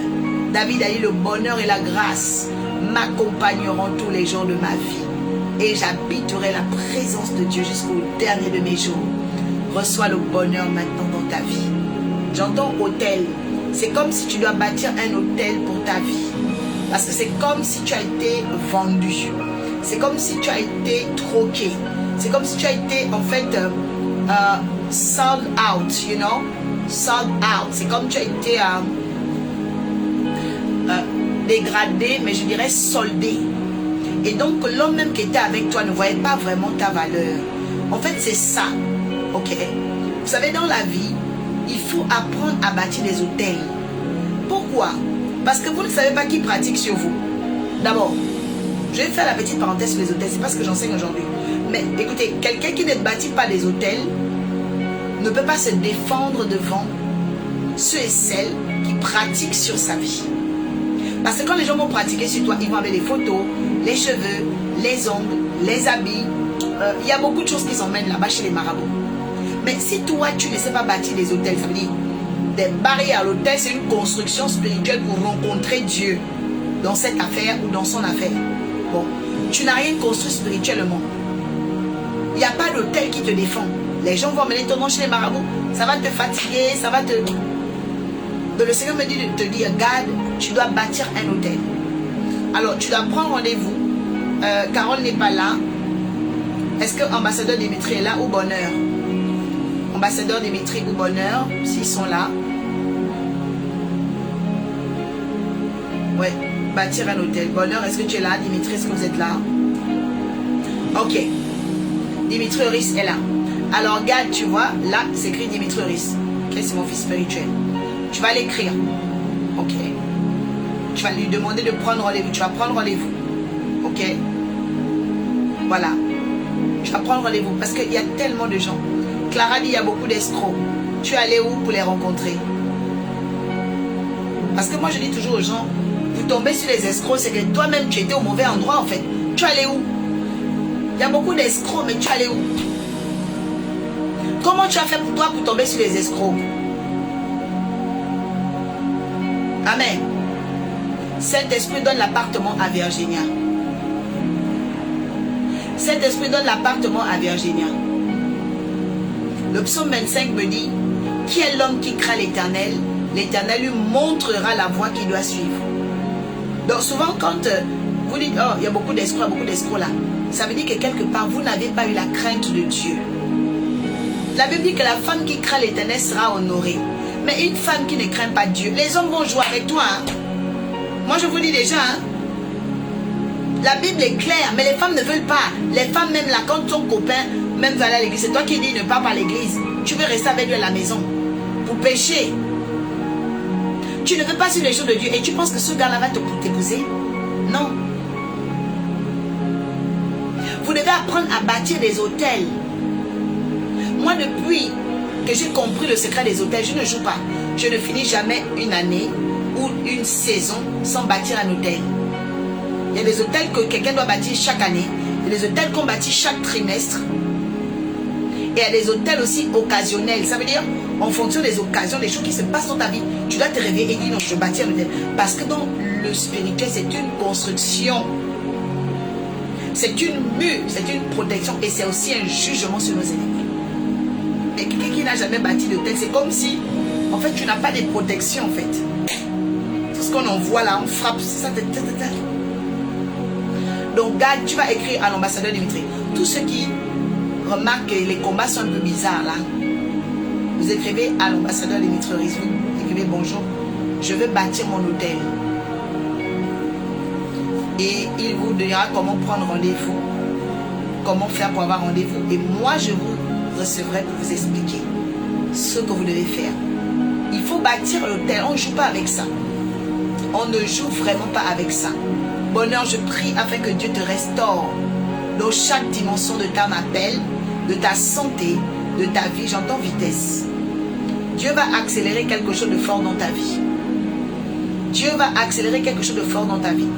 David a dit, le bonheur et la grâce m'accompagneront tous les jours de ma vie. Et j'habiterai la présence de Dieu jusqu'au dernier de mes jours. Reçois le bonheur maintenant dans ta vie. J'entends hôtel. C'est comme si tu dois bâtir un hôtel pour ta vie. Parce que c'est comme si tu as été vendu. C'est comme si tu as été troqué. C'est comme si tu as été en fait sold out, you know. Sold out. C'est comme tu as été dégradé, mais je dirais soldé. Et donc l'homme même qui était avec toi ne voyait pas vraiment ta valeur. En fait c'est ça. Ok. Vous savez, dans la vie, il faut apprendre à bâtir des hôtels. Pourquoi? Parce que vous ne savez pas qui pratique sur vous. D'abord, je vais faire la petite parenthèse sur les hôtels. C'est pas ce que j'enseigne aujourd'hui. Mais écoutez, quelqu'un qui ne bâtit pas des hôtels ne peut pas se défendre devant ceux et celles qui pratiquent sur sa vie. Parce que quand les gens vont pratiquer sur toi, ils vont avec les photos, les cheveux, les ongles, les habits. Il y a beaucoup de choses qui s'emmènent là-bas chez les marabouts. Mais si toi, tu ne sais pas bâtir des hôtels, ça veut dire des barrières à l'hôtel, c'est une construction spirituelle pour rencontrer Dieu dans cette affaire ou dans son affaire. Bon, tu n'as rien construit spirituellement. Il n'y a pas d'hôtel qui te défend. Les gens vont emmener ton nom chez les marabouts. Ça va te fatiguer, ça va te... Donc le Seigneur me dit de te dire, Gad, tu dois bâtir un hôtel. Alors, tu dois prendre rendez-vous. Carole n'est pas là. Est-ce que ambassadeur Dimitri est là ou bonheur? Ambassadeur Dimitri ou bonheur, s'ils sont là. Ouais, bâtir un hôtel. Bonheur, est-ce que tu es là? Dimitri, est-ce que vous êtes là? Ok. Dimitri Oris est là. Alors, Gad, tu vois, là, c'est écrit Dimitri Oris. Ok, c'est mon fils spirituel. Tu vas l'écrire. Ok. Tu vas lui demander de prendre rendez-vous. Tu vas prendre rendez-vous. Ok. Voilà. Tu vas prendre rendez-vous parce qu'il y a tellement de gens. Clara dit il y a beaucoup d'escrocs. Tu es allé où pour les rencontrer? Parce que moi je dis toujours aux gens, vous tombez sur les escrocs, c'est que toi-même tu étais au mauvais endroit en fait. Tu es allé où? Il y a beaucoup d'escrocs, mais tu es allé où? Comment tu as fait pour toi pour tomber sur les escrocs? Amen. Saint-Esprit donne l'appartement à Virginia. Saint-Esprit donne l'appartement à Virginia. Le psaume 25 me dit, qui est l'homme qui craint l'Éternel? L'Éternel lui montrera la voie qu'il doit suivre. Donc souvent quand vous dites, oh, il y a beaucoup d'escrocs là, ça veut dire que quelque part, vous n'avez pas eu la crainte de Dieu. La Bible dit que la femme qui craint l'Éternel sera honorée. Mais une femme qui ne craint pas Dieu, les hommes vont jouer avec toi. Hein. Moi, je vous dis déjà, hein, la Bible est claire, mais les femmes ne veulent pas. Les femmes, même là, quand ton copain, même va aller à l'église, c'est toi qui dis ne pas à l'église. Tu veux rester avec lui à la maison pour pécher. Tu ne veux pas sur les choses de Dieu et tu penses que ce gars-là va t'épouser? Non. Vous devez apprendre à bâtir des hôtels. Moi, depuis que j'ai compris le secret des hôtels, je ne joue pas. Je ne finis jamais une année ou une saison sans bâtir un hôtel. Il y a des hôtels que quelqu'un doit bâtir chaque année. Il y a des hôtels qu'on bâtit chaque trimestre. Et il y a des hôtels aussi occasionnels. Ça veut dire, en fonction des occasions, des choses qui se passent dans ta vie, tu dois te réveiller et dire non, je veux bâtir un hôtel. Parce que dans le spirituel, c'est une construction. C'est une mue, c'est une protection et c'est aussi un jugement sur nos ennemis. Mais quelqu'un qui n'a jamais bâti d'hôtel, c'est comme si, en fait, tu n'as pas de protection, en fait. Tout ce qu'on envoie là, on frappe, c'est ça. Donc, Gad, tu vas écrire à l'ambassadeur Dimitri. Tous ceux qui remarquent que les combats sont un peu bizarres là, vous écrivez à l'ambassadeur Dimitri Rizou, écrivez bonjour, je veux bâtir mon hôtel. Et il vous dira comment prendre rendez-vous, comment faire pour avoir rendez-vous. Et moi, je vous recevrai pour vous expliquer ce que vous devez faire. Il faut bâtir l'hôtel, on ne joue pas avec ça. On ne joue vraiment pas avec ça. Bonheur, je prie afin que Dieu te restaure dans chaque dimension de ta appel, de ta santé, de ta vie. J'entends vitesse. Dieu va accélérer quelque chose de fort dans ta vie. Dieu va accélérer quelque chose de fort dans ta vie.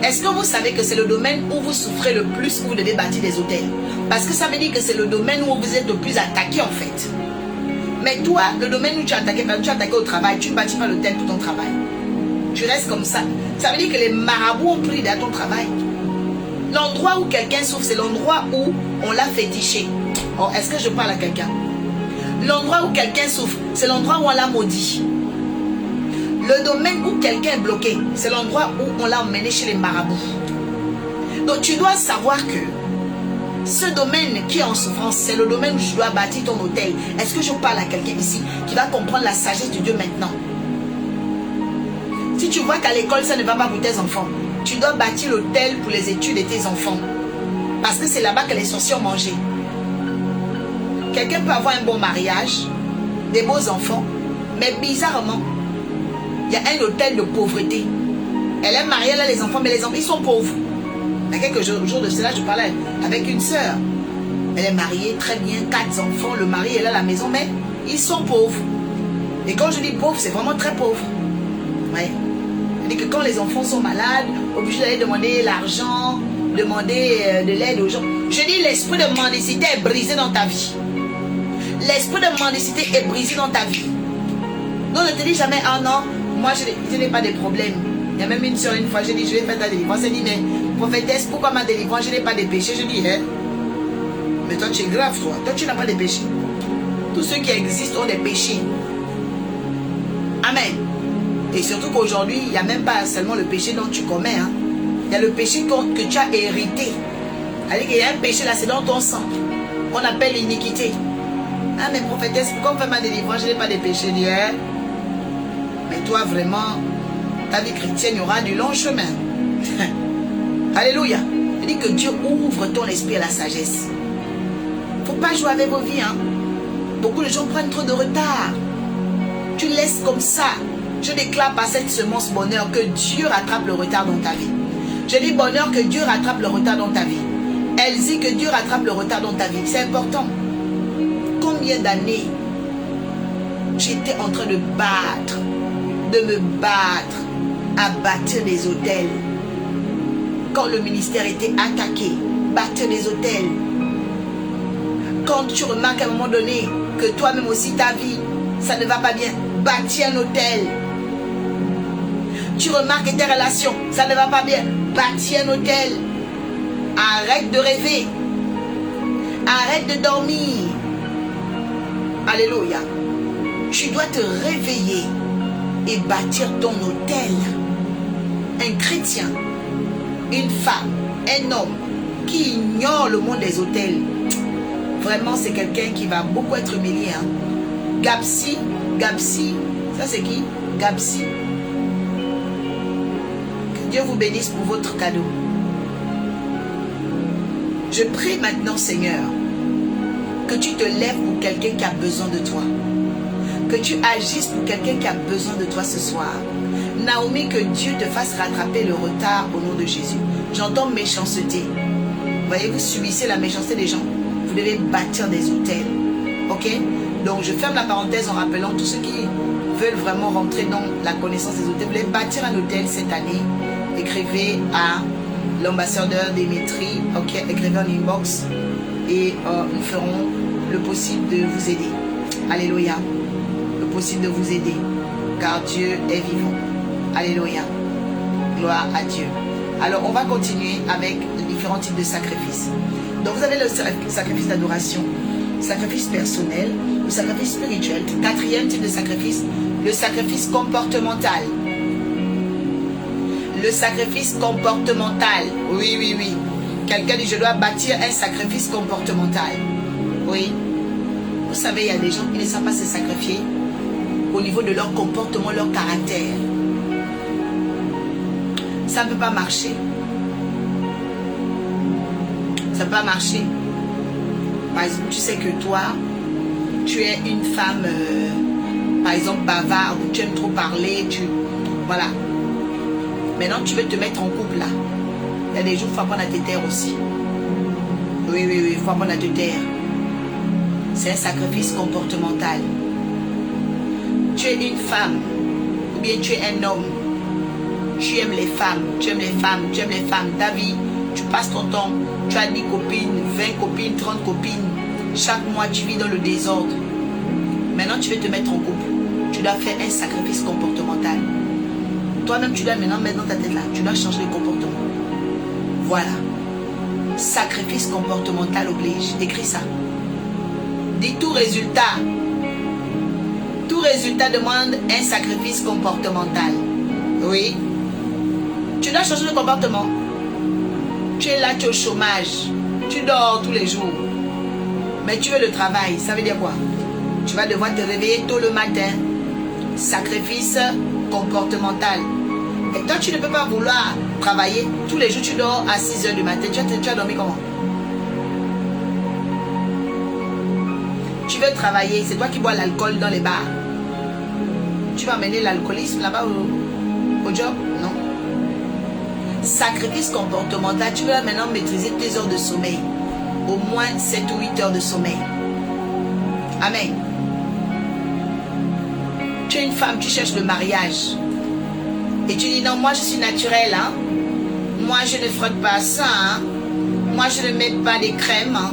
Est-ce que vous savez que c'est le domaine où vous souffrez le plus, où vous devez bâtir des hôtels? Parce que ça veut dire que c'est le domaine où vous êtes le plus attaqué en fait. Mais toi, le domaine où tu es attaqué, tu es attaqué au travail, tu ne bâtis pas l'hôtel pour ton travail. Tu restes comme ça. Ça veut dire que les marabouts ont pris dans ton travail. L'endroit où quelqu'un souffre, c'est l'endroit où on l'a fétiché. Oh, est-ce que je parle à quelqu'un? L'endroit où quelqu'un souffre, c'est l'endroit où on l'a maudit. Le domaine où quelqu'un est bloqué, c'est l'endroit où on l'a emmené chez les marabouts. Donc tu dois savoir que ce domaine qui est en souffrance, c'est le domaine où tu dois bâtir ton hôtel. Est-ce que je parle à quelqu'un ici qui va comprendre la sagesse de Dieu maintenant? Si tu vois qu'à l'école ça ne va pas pour tes enfants, tu dois bâtir l'hôtel pour les études de tes enfants. Parce que c'est là-bas que les sorciers ont mangé. Quelqu'un peut avoir un bon mariage, des beaux enfants, mais bizarrement, il y a un hôtel de pauvreté. Elle est mariée, elle a les enfants, mais les enfants, ils sont pauvres. Il y a quelques jours de cela, je parlais avec une sœur. Elle est mariée, très bien, 4 enfants, le mari est là à la maison, mais ils sont pauvres. Et quand je dis pauvre, c'est vraiment très pauvre. Ouais. C'est-à-dire que quand les enfants sont malades, obligés d'aller demander l'argent, demander de l'aide aux gens. Je dis, l'esprit de mendicité est brisé dans ta vie. L'esprit de mendicité est brisé dans ta vie. Donc ne te dis jamais, ah non, moi je n'ai pas de problème. Il y a même une soeur une fois, je dis, je vais faire ta délivrance. Elle dit, mais prophétesse, pourquoi ma délivrance, je n'ai pas de péché? Je dis, hein? Mais toi tu es grave, toi. Toi tu n'as pas de péché. Tous ceux qui existent ont des péchés. Amen. Et surtout qu'aujourd'hui, il n'y a même pas seulement le péché dont tu commets. Hein. Il y a le péché que tu as hérité. C'est-à-dire qu'il y a un péché là, c'est dans ton sang. Qu'on appelle l'iniquité. Ah mais prophétesse, pourquoi on fait ma délivrance? Je n'ai pas de péché. Je dis, hein? Mais toi vraiment, ta vie chrétienne, il y aura du long chemin. Alléluia. Il dit que Dieu ouvre ton esprit à la sagesse. Il ne faut pas jouer avec vos vies. Hein. Beaucoup de gens prennent trop de retard. Tu laisses comme ça. Je déclare par cette semence bonheur que Dieu rattrape le retard dans ta vie. Je dis bonheur que Dieu rattrape le retard dans ta vie. Elle dit que Dieu rattrape le retard dans ta vie. C'est important. Combien d'années j'étais en train de me battre à bâtir des hôtels. Quand le ministère était attaqué, bâtir des hôtels. Quand tu remarques à un moment donné que toi-même aussi ta vie, ça ne va pas bien, bâtir un hôtel. Tu remarques que tes relations, ça ne va pas bien, bâtir un hôtel. Arrête de rêver. Arrête de dormir. Alléluia. Tu dois te réveiller et bâtir ton hôtel. Un chrétien, une femme, un homme qui ignore le monde des hôtels, vraiment c'est quelqu'un qui va beaucoup être humilié. Hein. Gapsi, ça c'est qui? Gapsi. Que Dieu vous bénisse pour votre cadeau. Je prie maintenant, Seigneur, que tu te lèves pour quelqu'un qui a besoin de toi. Que tu agisses pour quelqu'un qui a besoin de toi ce soir. Naomi, que Dieu te fasse rattraper le retard au nom de Jésus. J'entends méchanceté. Voyez, vous subissez la méchanceté des gens. Vous devez bâtir des hôtels. Ok? Donc je ferme la parenthèse en rappelant tous ceux qui veulent vraiment rentrer dans la connaissance des hôtels. Vous voulez bâtir un hôtel cette année? Écrivez à l'ambassadeur Dimitri. Ok? Écrivez en inbox. Et nous ferons le possible de vous aider. Alléluia. Le possible de vous aider. Car Dieu est vivant. Alléluia. Gloire à Dieu. Alors, on va continuer avec les différents types de sacrifices. Donc vous avez le sacrifice d'adoration, le sacrifice personnel, le sacrifice spirituel. Quatrième type de sacrifice, le sacrifice comportemental. Le sacrifice comportemental. Oui, oui, oui. Quelqu'un dit, je dois bâtir un sacrifice comportemental. Oui. Vous savez, il y a des gens qui ne savent pas se sacrifier au niveau de leur comportement, leur caractère. Ça ne peut pas marcher. Ça ne peut pas marcher. Par exemple, tu sais que toi, tu es une femme, par exemple, bavarde, tu aimes trop parler, voilà. Maintenant, tu veux te mettre en couple là. Il y a des jours, il faut apprendre à te taire aussi. Oui, oui, oui, il faut apprendre à te taire. C'est un sacrifice comportemental. Tu es une femme, ou bien tu es un homme. Tu aimes les femmes, tu aimes les femmes, tu aimes les femmes. Ta vie, tu passes ton temps, tu as 10 copines, 20 copines, 30 copines. Chaque mois, tu vis dans le désordre. Maintenant, tu veux te mettre en couple. Tu dois faire un sacrifice comportemental. Toi-même, tu dois maintenant mettre dans ta tête là. Tu dois changer de comportement. Voilà. Sacrifice comportemental oblige. Écris ça. Dis tout résultat. Tout résultat demande un sacrifice comportemental. Oui. Tu dois changer de comportement. Tu es là, tu es au chômage. Tu dors tous les jours. Mais tu veux le travail. Ça veut dire quoi? Tu vas devoir te réveiller tôt le matin. Sacrifice comportemental. Et toi, tu ne peux pas vouloir travailler. Tous les jours, tu dors à 6 h du matin. Tu as dormi comment? Tu veux travailler. C'est toi qui bois l'alcool dans les bars. Tu vas amener l'alcoolisme là-bas au job? Non. Sacrifice comportemental. Tu vas maintenant maîtriser tes heures de sommeil. Au moins 7 ou 8 heures de sommeil. Amen. Tu es une femme, tu cherches le mariage. Et tu dis non, moi je suis naturelle. Hein? Moi je ne frotte pas ça. Hein? Moi je ne mets pas des crèmes. Hein?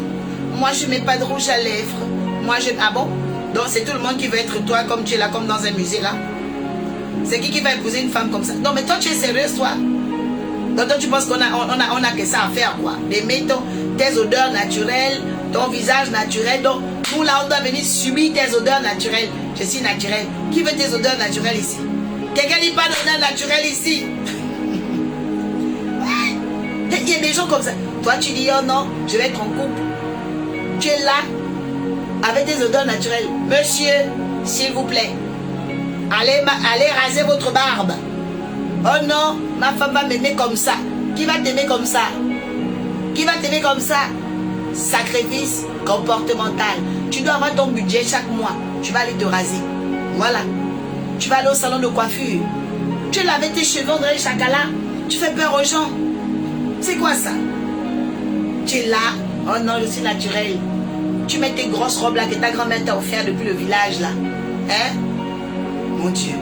Moi je ne mets pas de rouge à lèvres. Moi je... Ah bon? Donc c'est tout le monde qui veut être toi comme tu es là, comme dans un musée là. C'est qui va épouser une femme comme ça? Non mais toi tu es sérieuse toi? Donc toi tu penses qu'on a que ça à faire quoi? D'aimer tes odeurs naturelles, ton visage naturel. Donc nous là on doit venir subir tes odeurs naturelles. Je suis naturelle. Qui veut tes odeurs naturelles ici? Quelqu'un dit pas d'odeur naturelle ici. Il y a des gens comme ça. Toi tu dis oh non, je vais être en couple. Tu es là avec des odeurs naturelles. Monsieur, s'il vous plaît, allez raser votre barbe. Oh non, ma femme va m'aimer comme ça. Qui va t'aimer comme ça? Qui va t'aimer comme ça? Sacrifice comportemental. Tu dois avoir ton budget chaque mois. Tu vas aller te raser. Voilà. Tu vas aller au salon de coiffure. Tu laves tes cheveux dans les chacala. Tu fais peur aux gens. C'est quoi ça? Tu es là. Oh non, je suis naturelle. Tu mets tes grosses robes là que ta grand-mère t'a offert depuis le village là. Hein? Mon Dieu.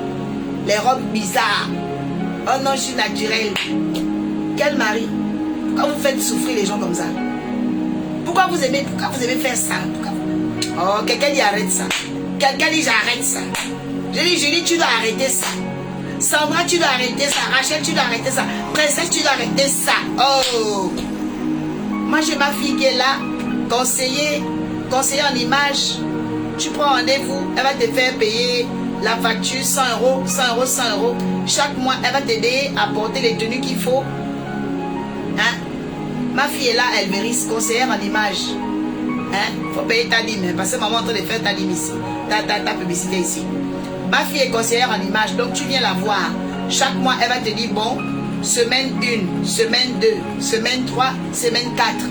Les robes bizarres. Oh non, je suis naturelle. Quel mari? Pourquoi vous faites souffrir les gens comme ça? Pourquoi vous aimez faire ça? Oh, quelqu'un dit arrête ça. Quelqu'un dit j'arrête ça. Je dis Julie, tu dois arrêter ça. Sandra, tu dois arrêter ça. Rachel, tu dois arrêter ça. Princesse, tu dois arrêter ça. Oh! Moi, j'ai ma fille qui est là, conseiller en image. Tu prends rendez-vous, elle va te faire payer la facture 100 €, 100 €, 100 €. Chaque mois, elle va t'aider à porter les tenues qu'il faut. Hein? Ma fille est là, elle vérifie, conseillère en image. Hein? Faut payer ta dîme, parce que maman est en train de faire ta dîme ici, ta publicité ici. Ma fille est conseillère en image, donc tu viens la voir. Chaque mois, elle va te dire, bon, semaine 1, semaine 2, semaine 3, semaine 4.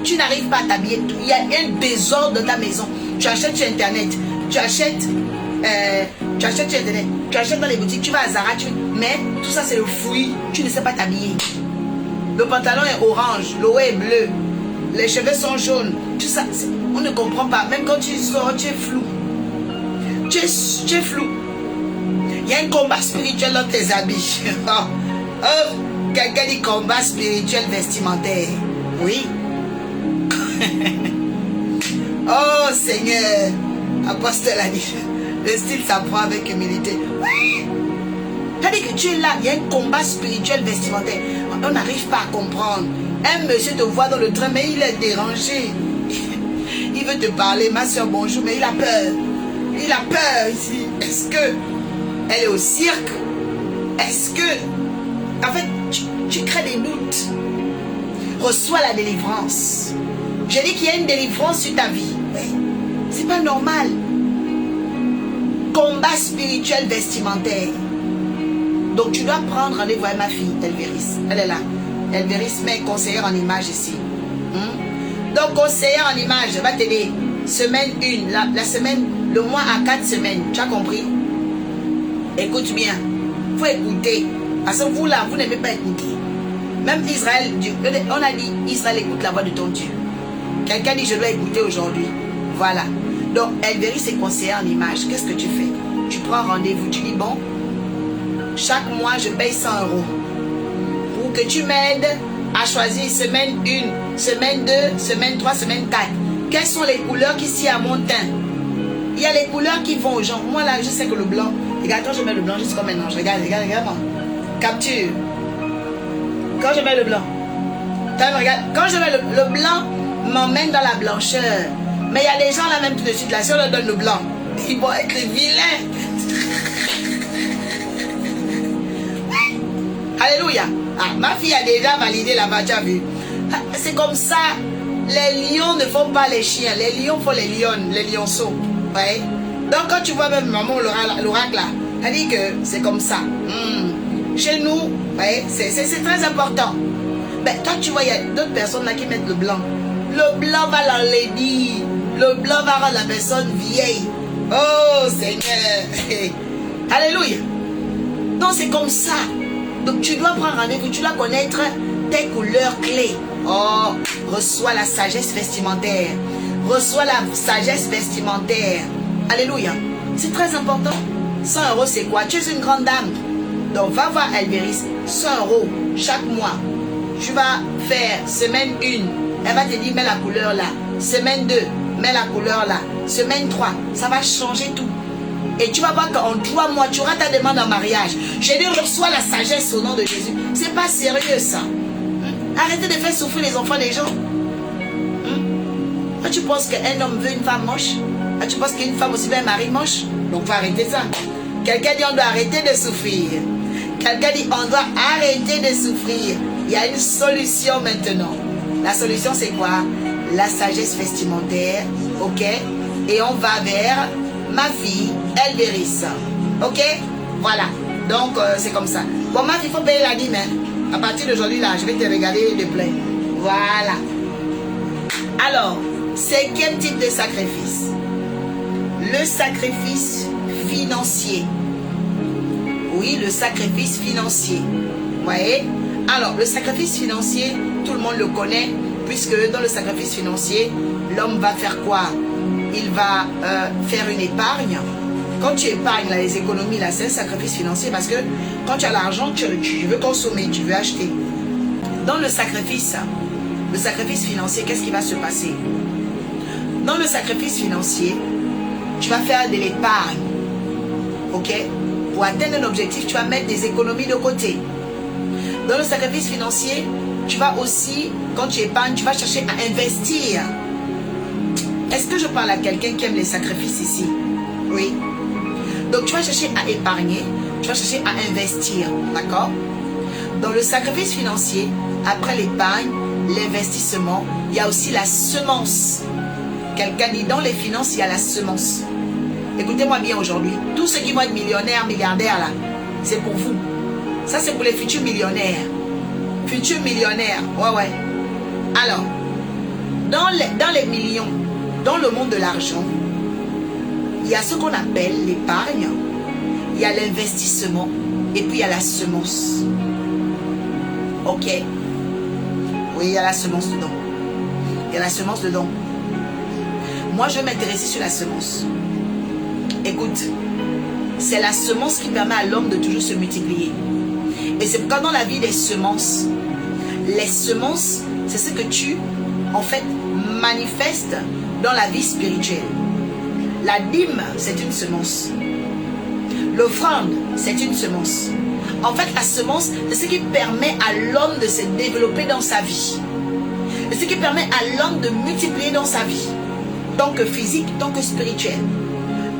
Tu n'arrives pas à t'habiller. Il y a un désordre dans ta maison. Tu achètes sur Internet, tu achètes sur Internet, tu achètes dans les boutiques, tu vas à Zara, mais tout ça c'est le fruit, tu ne sais pas t'habiller. Le pantalon est orange, le haut est bleu, les cheveux sont jaunes, tout ça, on ne comprend pas. Même quand tu sors, tu es flou. Tu es flou. Il y a un combat spirituel dans tes habits. Oh, quelqu'un dit combat spirituel vestimentaire. Oui. Oh Seigneur, apostole a dit, le style s'apprend avec humilité. Oui. C'est-à-dire que tu es là, il y a un combat spirituel vestimentaire. On n'arrive pas à comprendre. Un monsieur te voit dans le train, mais il est dérangé. Il veut te parler, ma soeur, bonjour, mais il a peur. Il a peur ici. Est-ce que elle est au cirque? Est-ce que... En fait, tu crées des doutes. Reçois la délivrance. Je dis qu'il y a une délivrance sur ta vie. C'est pas normal. Combat spirituel vestimentaire. Donc tu dois prendre rendez-vous avec ma fille, Elvéris. Elle est là. Elvéris, mais conseillère en image ici. Donc conseillère en image, je vais t'aider. Semaine 1, la semaine, le mois à 4 semaines. Tu as compris? Écoute bien. Il faut écouter. Parce que vous là, vous n'aimez pas écouter. Même Israël, Dieu, on a dit, Israël écoute la voix de ton Dieu. Quelqu'un dit, je dois écouter aujourd'hui. Voilà. Donc, Elvéris est conseillère en image. Qu'est-ce que tu fais? Tu prends rendez-vous. Tu dis, bon, chaque mois, je paye 100 € pour que tu m'aides à choisir semaine 1, semaine 2, semaine 3, semaine 4. Quelles sont les couleurs qui s'y à mon teint? Il y a les couleurs qui vont aux gens. Moi, là, je sais que le blanc, regarde, quand je mets le blanc, juste comme un ange. Regarde, regarde, regarde. Capture. Quand je mets le blanc. Regarde, quand je mets le blanc, m'emmène dans la blancheur. Mais il y a des gens là même tout de suite, là, si on leur donne le blanc, ils vont être vilains. Alléluia. Ah, ma fille a déjà validé la tu as vu. C'est comme ça. Les lions ne font pas les chiens. Les lions font les lionnes, les lionceaux. Ouais. Donc quand tu vois même maman l'oracle là, elle dit que c'est comme ça. Chez nous, ouais, c'est très important. Mais toi tu vois, il y a d'autres personnes là qui mettent le blanc. Le blanc va l'enlaidir. Le blanc va rendre la personne vieille. Oh Seigneur. Alléluia. Donc c'est comme ça. Donc tu dois prendre rendez-vous, tu dois connaître tes couleurs clés. Oh, reçois la sagesse vestimentaire. Reçois la sagesse vestimentaire. Alléluia. C'est très important. 100 € c'est quoi? Tu es une grande dame. Donc va voir Elvéris. 100 € chaque mois. Tu vas faire semaine 1. Elle va te dire mets la couleur là. Semaine 2, mets la couleur là. Semaine 3, ça va changer tout. Et tu vas voir qu'en 3 mois, tu auras ta demande en mariage. Je dis, reçois la sagesse au nom de Jésus. C'est pas sérieux ça. Arrêtez de faire souffrir les enfants des gens. Tu penses qu'un homme veut une femme moche? Tu penses qu'une femme aussi veut un mari moche? Donc, faut arrêter ça. Quelqu'un dit, on doit arrêter de souffrir. Quelqu'un dit, on doit arrêter de souffrir. Il y a une solution maintenant. La solution, c'est quoi? La sagesse vestimentaire. Ok? Et on va vers ma fille, Elvéris. Ok? Voilà. Donc, c'est comme ça. Bon, ma fille, il faut payer la dîme. À partir d'aujourd'hui, là, je vais te regarder de près. Voilà. Alors, 5e type de sacrifice. Le sacrifice financier. Oui, le sacrifice financier. Vous voyez? Alors, le sacrifice financier, tout le monde le connaît, puisque dans le sacrifice financier, l'homme va faire quoi? Il va faire une épargne. Quand tu épargnes, là, les économies, là, c'est un sacrifice financier parce que quand tu as l'argent, tu veux consommer, tu veux acheter. Dans le sacrifice financier, qu'est-ce qui va se passer? Dans le sacrifice financier, tu vas faire de l'épargne. Ok? Pour atteindre un objectif, tu vas mettre des économies de côté. Dans le sacrifice financier, tu vas aussi, quand tu épargnes, tu vas chercher à investir. Est-ce que je parle à quelqu'un qui aime les sacrifices ici? Oui. Donc tu vas chercher à épargner, tu vas chercher à investir. D'accord? Dans le sacrifice financier, après l'épargne, l'investissement, il y a aussi la semence. Quelqu'un dit dans les finances, il y a la semence. Écoutez-moi bien aujourd'hui. Tous ceux qui vont être millionnaires, milliardaires là, c'est pour vous. Ça c'est pour les futurs millionnaires. Futurs millionnaires. Ouais. Alors, dans les millions, dans le monde de l'argent, il y a ce qu'on appelle l'épargne, il y a l'investissement et puis il y a la semence. Ok? Oui, il y a la semence dedans. Il y a la semence dedans. Moi, je vais m'intéresser sur la semence. Écoute, c'est la semence qui permet à l'homme de toujours se multiplier. Et c'est pourquoi dans la vie des semences, les semences, c'est ce que tu, en fait, manifestes dans la vie spirituelle. La dîme, c'est une semence. L'offrande, c'est une semence. En fait, la semence, c'est ce qui permet à l'homme de se développer dans sa vie. Et ce qui permet à l'homme de multiplier dans sa vie, tant que physique, tant que spirituel.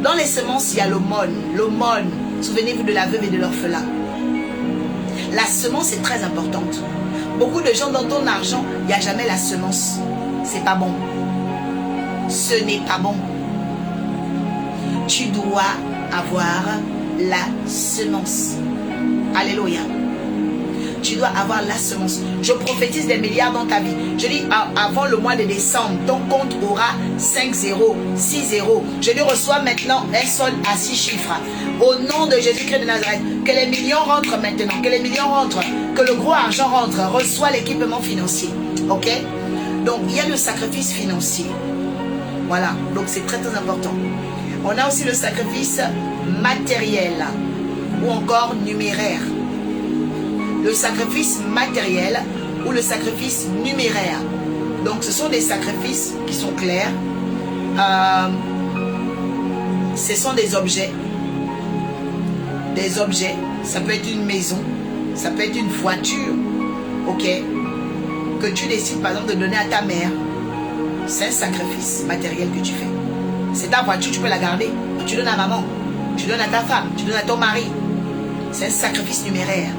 Dans les semences, il y a l'aumône. L'aumône, souvenez-vous de la veuve et de l'orphelin. La semence est très importante. Beaucoup de gens dans ton argent, il n'y a jamais la semence. C'est pas bon. Ce n'est pas bon. Tu dois avoir la semence. Alléluia. Tu dois avoir la semence. Je prophétise des milliards dans ta vie. Je dis avant le mois de décembre, ton compte aura 5 zéros, 6 zéros. Je lui reçois maintenant un solde à 6 chiffres. Au nom de Jésus-Christ de Nazareth, que les millions rentrent maintenant, que les millions rentrent, que le gros argent rentre, reçois l'équipement financier. Ok? Donc, il y a le sacrifice financier. Voilà, donc c'est très très important. On a aussi le sacrifice matériel ou encore numéraire. Le sacrifice matériel ou le sacrifice numéraire. Donc ce sont des sacrifices qui sont clairs. Ce sont des objets. Des objets. Ça peut être une maison. Ça peut être une voiture. Ok. Que tu décides par exemple de donner à ta mère. C'est un sacrifice matériel que tu fais. C'est ta voiture, tu peux la garder. Tu donnes à maman. Tu donnes à ta femme. Tu donnes à ton mari. C'est un sacrifice numéraire.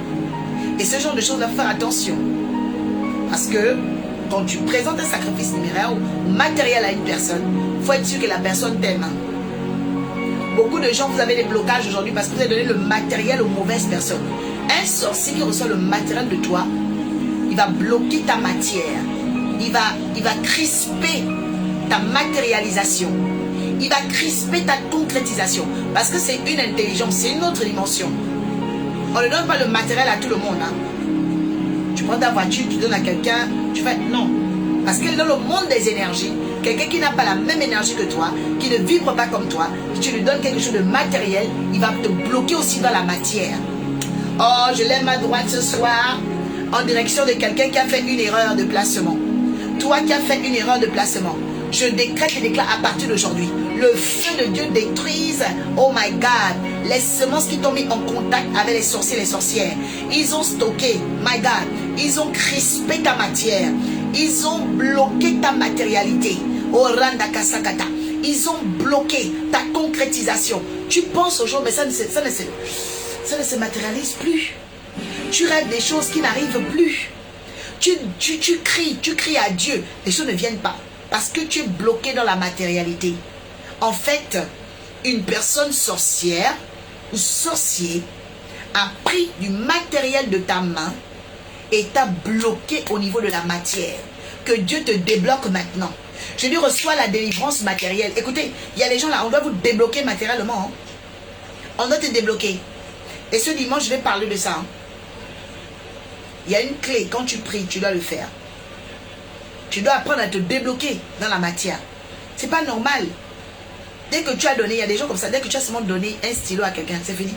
Et ce genre de choses, il faut faire attention. Parce que quand tu présentes un sacrifice numéraire ou matériel à une personne, il faut être sûr que la personne t'aime. Beaucoup de gens, vous avez des blocages aujourd'hui parce que vous avez donné le matériel aux mauvaises personnes. Un sorcier qui reçoit le matériel de toi, il va bloquer ta matière. Il va crisper ta matérialisation. Il va crisper ta concrétisation. Parce que c'est une intelligence, c'est une autre dimension. On ne donne pas le matériel à tout le monde. Hein. Tu prends ta voiture, tu donnes à quelqu'un, tu fais... Non. Parce que dans le monde des énergies, quelqu'un qui n'a pas la même énergie que toi, qui ne vibre pas comme toi, si tu lui donnes quelque chose de matériel, il va te bloquer aussi dans la matière. Oh, je lève ma droite ce soir en direction de quelqu'un qui a fait une erreur de placement. Toi qui as fait une erreur de placement, je décrète et déclare à partir d'aujourd'hui, le feu de Dieu détruise, oh my God, les semences qui t'ont mis en contact avec les sorciers et les sorcières. Ils ont stocké, my God, ils ont crispé ta matière. Ils ont bloqué ta matérialité. Oh Randa Kasakata. Ils ont bloqué ta concrétisation. Tu penses aux jours, mais ça ne se matérialise plus. Tu rêves des choses qui n'arrivent plus. Tu cries à Dieu. Les choses ne viennent pas. Parce que tu es bloqué dans la matérialité. En fait, une personne sorcière ou sorcier a pris du matériel de ta main et t'a bloqué au niveau de la matière. Que Dieu te débloque maintenant. Je lui reçois la délivrance matérielle. Écoutez, il y a des gens là, on doit vous débloquer matériellement. Hein. On doit te débloquer. Et ce dimanche, je vais parler de ça. Hein. Il y a une clé. Quand tu pries, tu dois le faire. Tu dois apprendre à te débloquer dans la matière. C'est pas normal. Dès que tu as donné, il y a des gens comme ça, dès que tu as seulement donné un stylo à quelqu'un, c'est fini.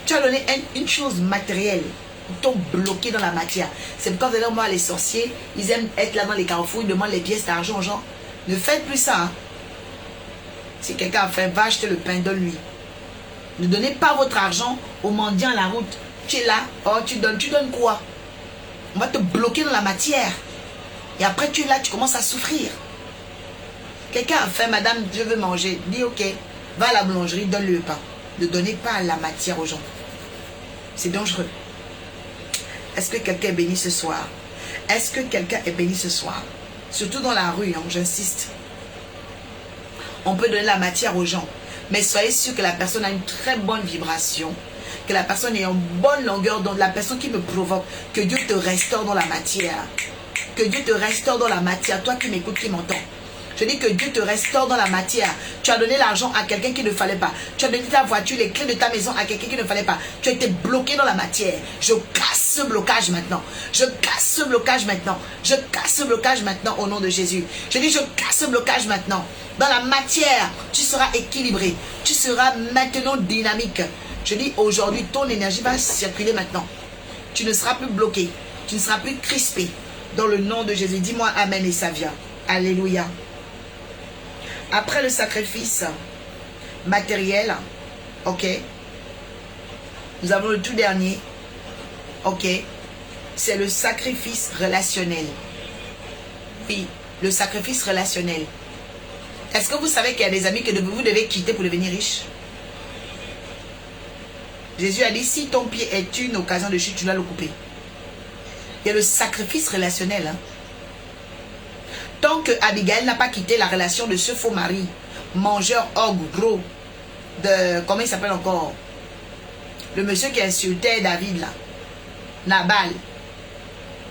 Tu as donné une chose matérielle. Ils t'ont bloqué dans la matière. C'est pourquoi vous allez voir les sorciers, ils aiment être là dans les carrefours, ils demandent les pièces d'argent aux gens. Ne faites plus ça. Hein. Si quelqu'un a faim, va acheter le pain, donne-lui. Ne donnez pas votre argent aux mendiants à la route. Tu es là, oh, tu donnes quoi? On va te bloquer dans la matière. Et après tu es là, tu commences à souffrir. Quelqu'un a faim, madame, je veux manger. Dis ok, va à la boulangerie, donne le pain. Ne donnez pas la matière aux gens. C'est dangereux. Est-ce que quelqu'un est béni ce soir? Est-ce que quelqu'un est béni ce soir? Surtout dans la rue, hein, j'insiste. On peut donner la matière aux gens. Mais soyez sûr que la personne a une très bonne vibration. Que la personne est en bonne longueur d'onde. La personne qui me provoque. Que Dieu te restaure dans la matière. Que Dieu te restaure dans la matière. Toi qui m'écoutes, qui m'entends. Je dis que Dieu te restaure dans la matière. Tu as donné l'argent à quelqu'un qui ne fallait pas. Tu as donné ta voiture, les clés de ta maison à quelqu'un qui ne fallait pas. Tu as été bloqué dans la matière. Je casse ce blocage maintenant. Je casse ce blocage maintenant. Je casse ce blocage maintenant au nom de Jésus. Je dis je casse ce blocage maintenant. Dans la matière, tu seras équilibré. Tu seras maintenant dynamique. Je dis aujourd'hui, ton énergie va circuler maintenant. Tu ne seras plus bloqué. Tu ne seras plus crispé. Dans le nom de Jésus. Dis-moi amen et ça vient. Alléluia. Après le sacrifice matériel, ok, nous avons le tout dernier, ok, c'est le sacrifice relationnel. Oui, le sacrifice relationnel. Est-ce que vous savez qu'il y a des amis que vous devez quitter pour devenir riche? Jésus a dit, si ton pied est une occasion de chute, tu dois le couper. Il y a le sacrifice relationnel. Hein. Tant que Abigail n'a pas quitté la relation de ce faux mari, mangeur, ogre, gros, de, comment il s'appelle encore? Le monsieur qui insultait David là. Nabal.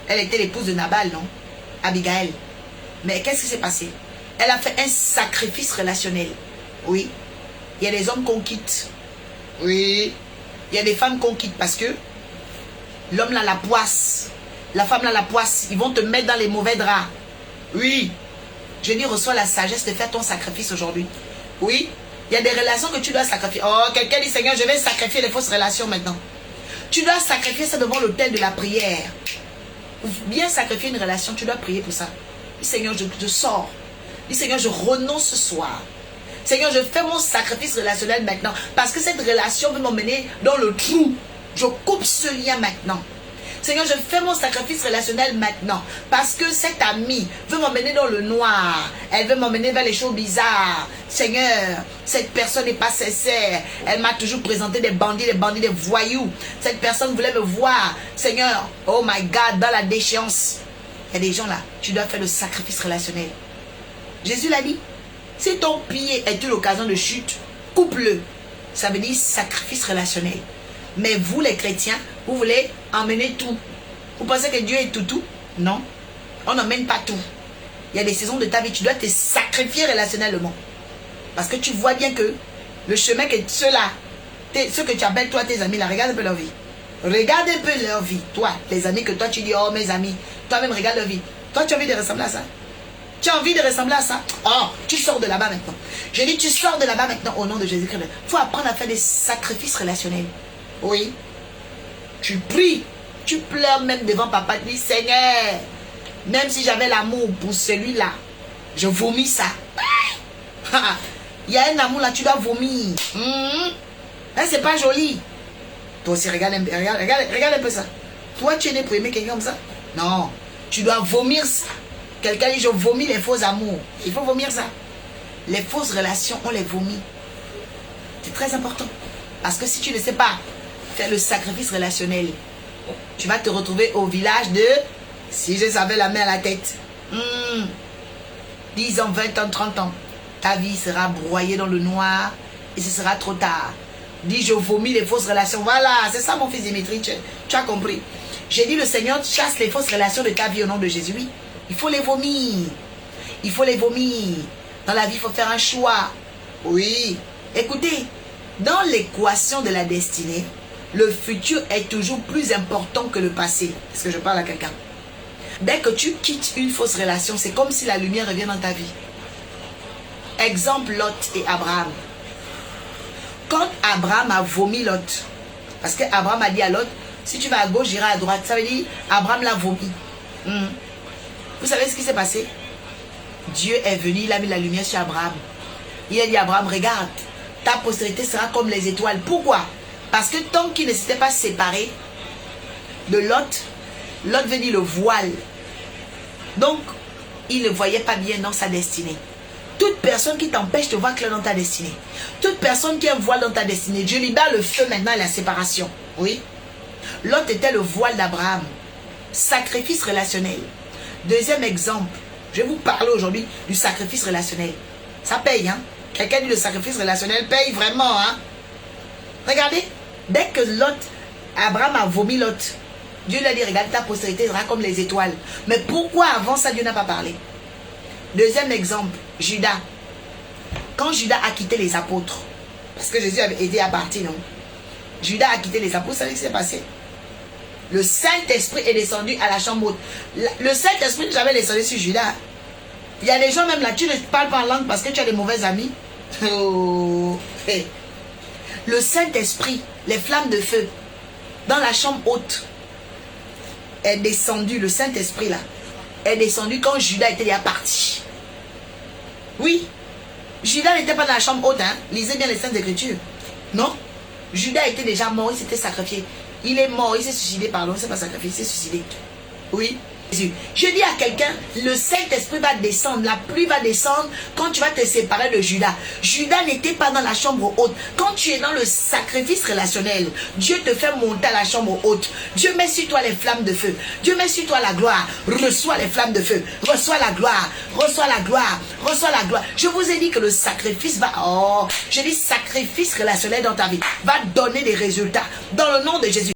Elle était l'épouse de Nabal, non? Abigail. Mais qu'est-ce qui s'est passé? Elle a fait un sacrifice relationnel. Oui. Il y a des hommes qu'on quitte. Oui. Il y a des femmes qu'on quitte parce que l'homme là la poisse. La femme là la poisse. Ils vont te mettre dans les mauvais draps. Oui. Je dis, reçois la sagesse de faire ton sacrifice aujourd'hui. Oui. Il y a des relations que tu dois sacrifier. Oh, quelqu'un dit, Seigneur, je vais sacrifier les fausses relations maintenant. Tu dois sacrifier ça devant l'autel de la prière. Pour bien sacrifier une relation, tu dois prier pour ça. Dis, Seigneur, je sors. Dis, Seigneur, je renonce ce soir. Seigneur, je fais mon sacrifice relationnel maintenant. Parce que cette relation veut m'emmener dans le trou. Je coupe ce lien maintenant. Seigneur, je fais mon sacrifice relationnel maintenant. Parce que cette amie veut m'emmener dans le noir. Elle veut m'emmener vers les choses bizarres. Seigneur, cette personne n'est pas sincère. Elle m'a toujours présenté des bandits, des voyous. Cette personne voulait me voir. Seigneur, oh my God, dans la déchéance. Il y a des gens là, tu dois faire le sacrifice relationnel. Jésus l'a dit. Si ton pied est une occasion de chute, coupe-le. Ça veut dire sacrifice relationnel. Mais vous les chrétiens, vous voulez emmener tout. Vous pensez que Dieu est tout? Non. On n'emmène pas tout. Il y a des saisons de ta vie, tu dois te sacrifier relationnellement. Parce que tu vois bien que le chemin que ceux-là, ceux que tu appelles toi tes amis là, regarde un peu leur vie. Regarde un peu leur vie. Toi, les amis que toi tu dis, oh mes amis, toi-même regarde leur vie. Toi tu as envie de ressembler à ça? Tu as envie de ressembler à ça? Oh, tu sors de là-bas maintenant. Je dis, tu sors de là-bas maintenant au nom de Jésus-Christ. Il faut apprendre à faire des sacrifices relationnels. Oui. Tu pries. Tu pleures même devant papa. Tu dis, Seigneur, même si j'avais l'amour pour celui-là, je vomis ça. Il y a un amour là, tu dois vomir. C'est pas joli. Toi aussi, regarde un peu ça. Toi, tu es né pour aimer quelqu'un comme ça? Non. Tu dois vomir ça. Quelqu'un dit, je vomis les faux amours. Il faut vomir ça. Les fausses relations, on les vomit. C'est très important. Parce que si tu ne sais pas faire le sacrifice relationnel, tu vas te retrouver au village de, si je savais la main à la tête, 10 ans, 20 ans, 30 ans. Ta vie sera broyée dans le noir et ce sera trop tard. Dis, je vomis les fausses relations. Voilà, c'est ça mon fils Dimitri, tu as compris. J'ai dit, le Seigneur chasse les fausses relations de ta vie au nom de Jésus. Oui. Il faut les vomir. Il faut les vomir. Dans la vie, il faut faire un choix. Oui. Écoutez, dans l'équation de la destinée, le futur est toujours plus important que le passé. Est-ce que je parle à quelqu'un? Dès que tu quittes une fausse relation, c'est comme si la lumière revient dans ta vie. Exemple, Lot et Abraham. Quand Abraham a vomi Lot, parce que Abraham a dit à Lot, si tu vas à gauche, j'irai à droite. Ça veut dire, Abraham l'a vomi. Vous savez ce qui s'est passé? Dieu est venu, il a mis la lumière sur Abraham. Il a dit à Abraham, regarde, ta postérité sera comme les étoiles. Pourquoi? Parce que tant qu'il ne s'était pas séparé de Lot, Lot veut dire le voile. Donc, il ne voyait pas bien dans sa destinée. Toute personne qui t'empêche de voir clair dans ta destinée, toute personne qui a un voile dans ta destinée, Dieu libère le feu maintenant et la séparation. Oui. Lot était le voile d'Abraham. Sacrifice relationnel. Deuxième exemple, je vais vous parler aujourd'hui du sacrifice relationnel. Ça paye, hein. Quelqu'un dit le sacrifice relationnel paye vraiment, hein. Regardez, dès que Abraham a vomi Lot, Dieu lui a dit, regarde, ta postérité sera comme les étoiles. Mais pourquoi avant ça, Dieu n'a pas parlé? Deuxième exemple, Judas. Quand Judas a quitté les apôtres, parce que Jésus avait aidé à partir, non? Judas a quitté les apôtres, vous savez ce qui s'est passé? Le Saint-Esprit est descendu à la chambre haute. Le Saint-Esprit n'est jamais descendu sur Judas. Il y a des gens même là, tu ne parles pas en langue parce que tu as des mauvais amis. Oh. Hey. Le Saint-Esprit, les flammes de feu, dans la chambre haute, est descendu, le Saint-Esprit là, est descendu quand Judas était déjà parti. Oui, Judas n'était pas dans la chambre haute, hein. Lisez bien les Saintes Écritures. Non, Judas était déjà mort, il s'était sacrifié. Il est mort, il s'est suicidé, pardon, c'est pas sacrifié, il s'est suicidé. Oui, Je dis à quelqu'un, le Saint-Esprit va descendre, la pluie va descendre quand tu vas te séparer de Judas. Judas n'était pas dans la chambre haute. Quand tu es dans le sacrifice relationnel, Dieu te fait monter à la chambre haute. Dieu met sur toi les flammes de feu. Dieu met sur toi la gloire. Reçois les flammes de feu. Reçois la gloire. Reçois la gloire. Reçois la gloire. Je vous ai dit que le sacrifice va... Oh, je dis sacrifice relationnel dans ta vie. Va donner des résultats. Dans le nom de Jésus.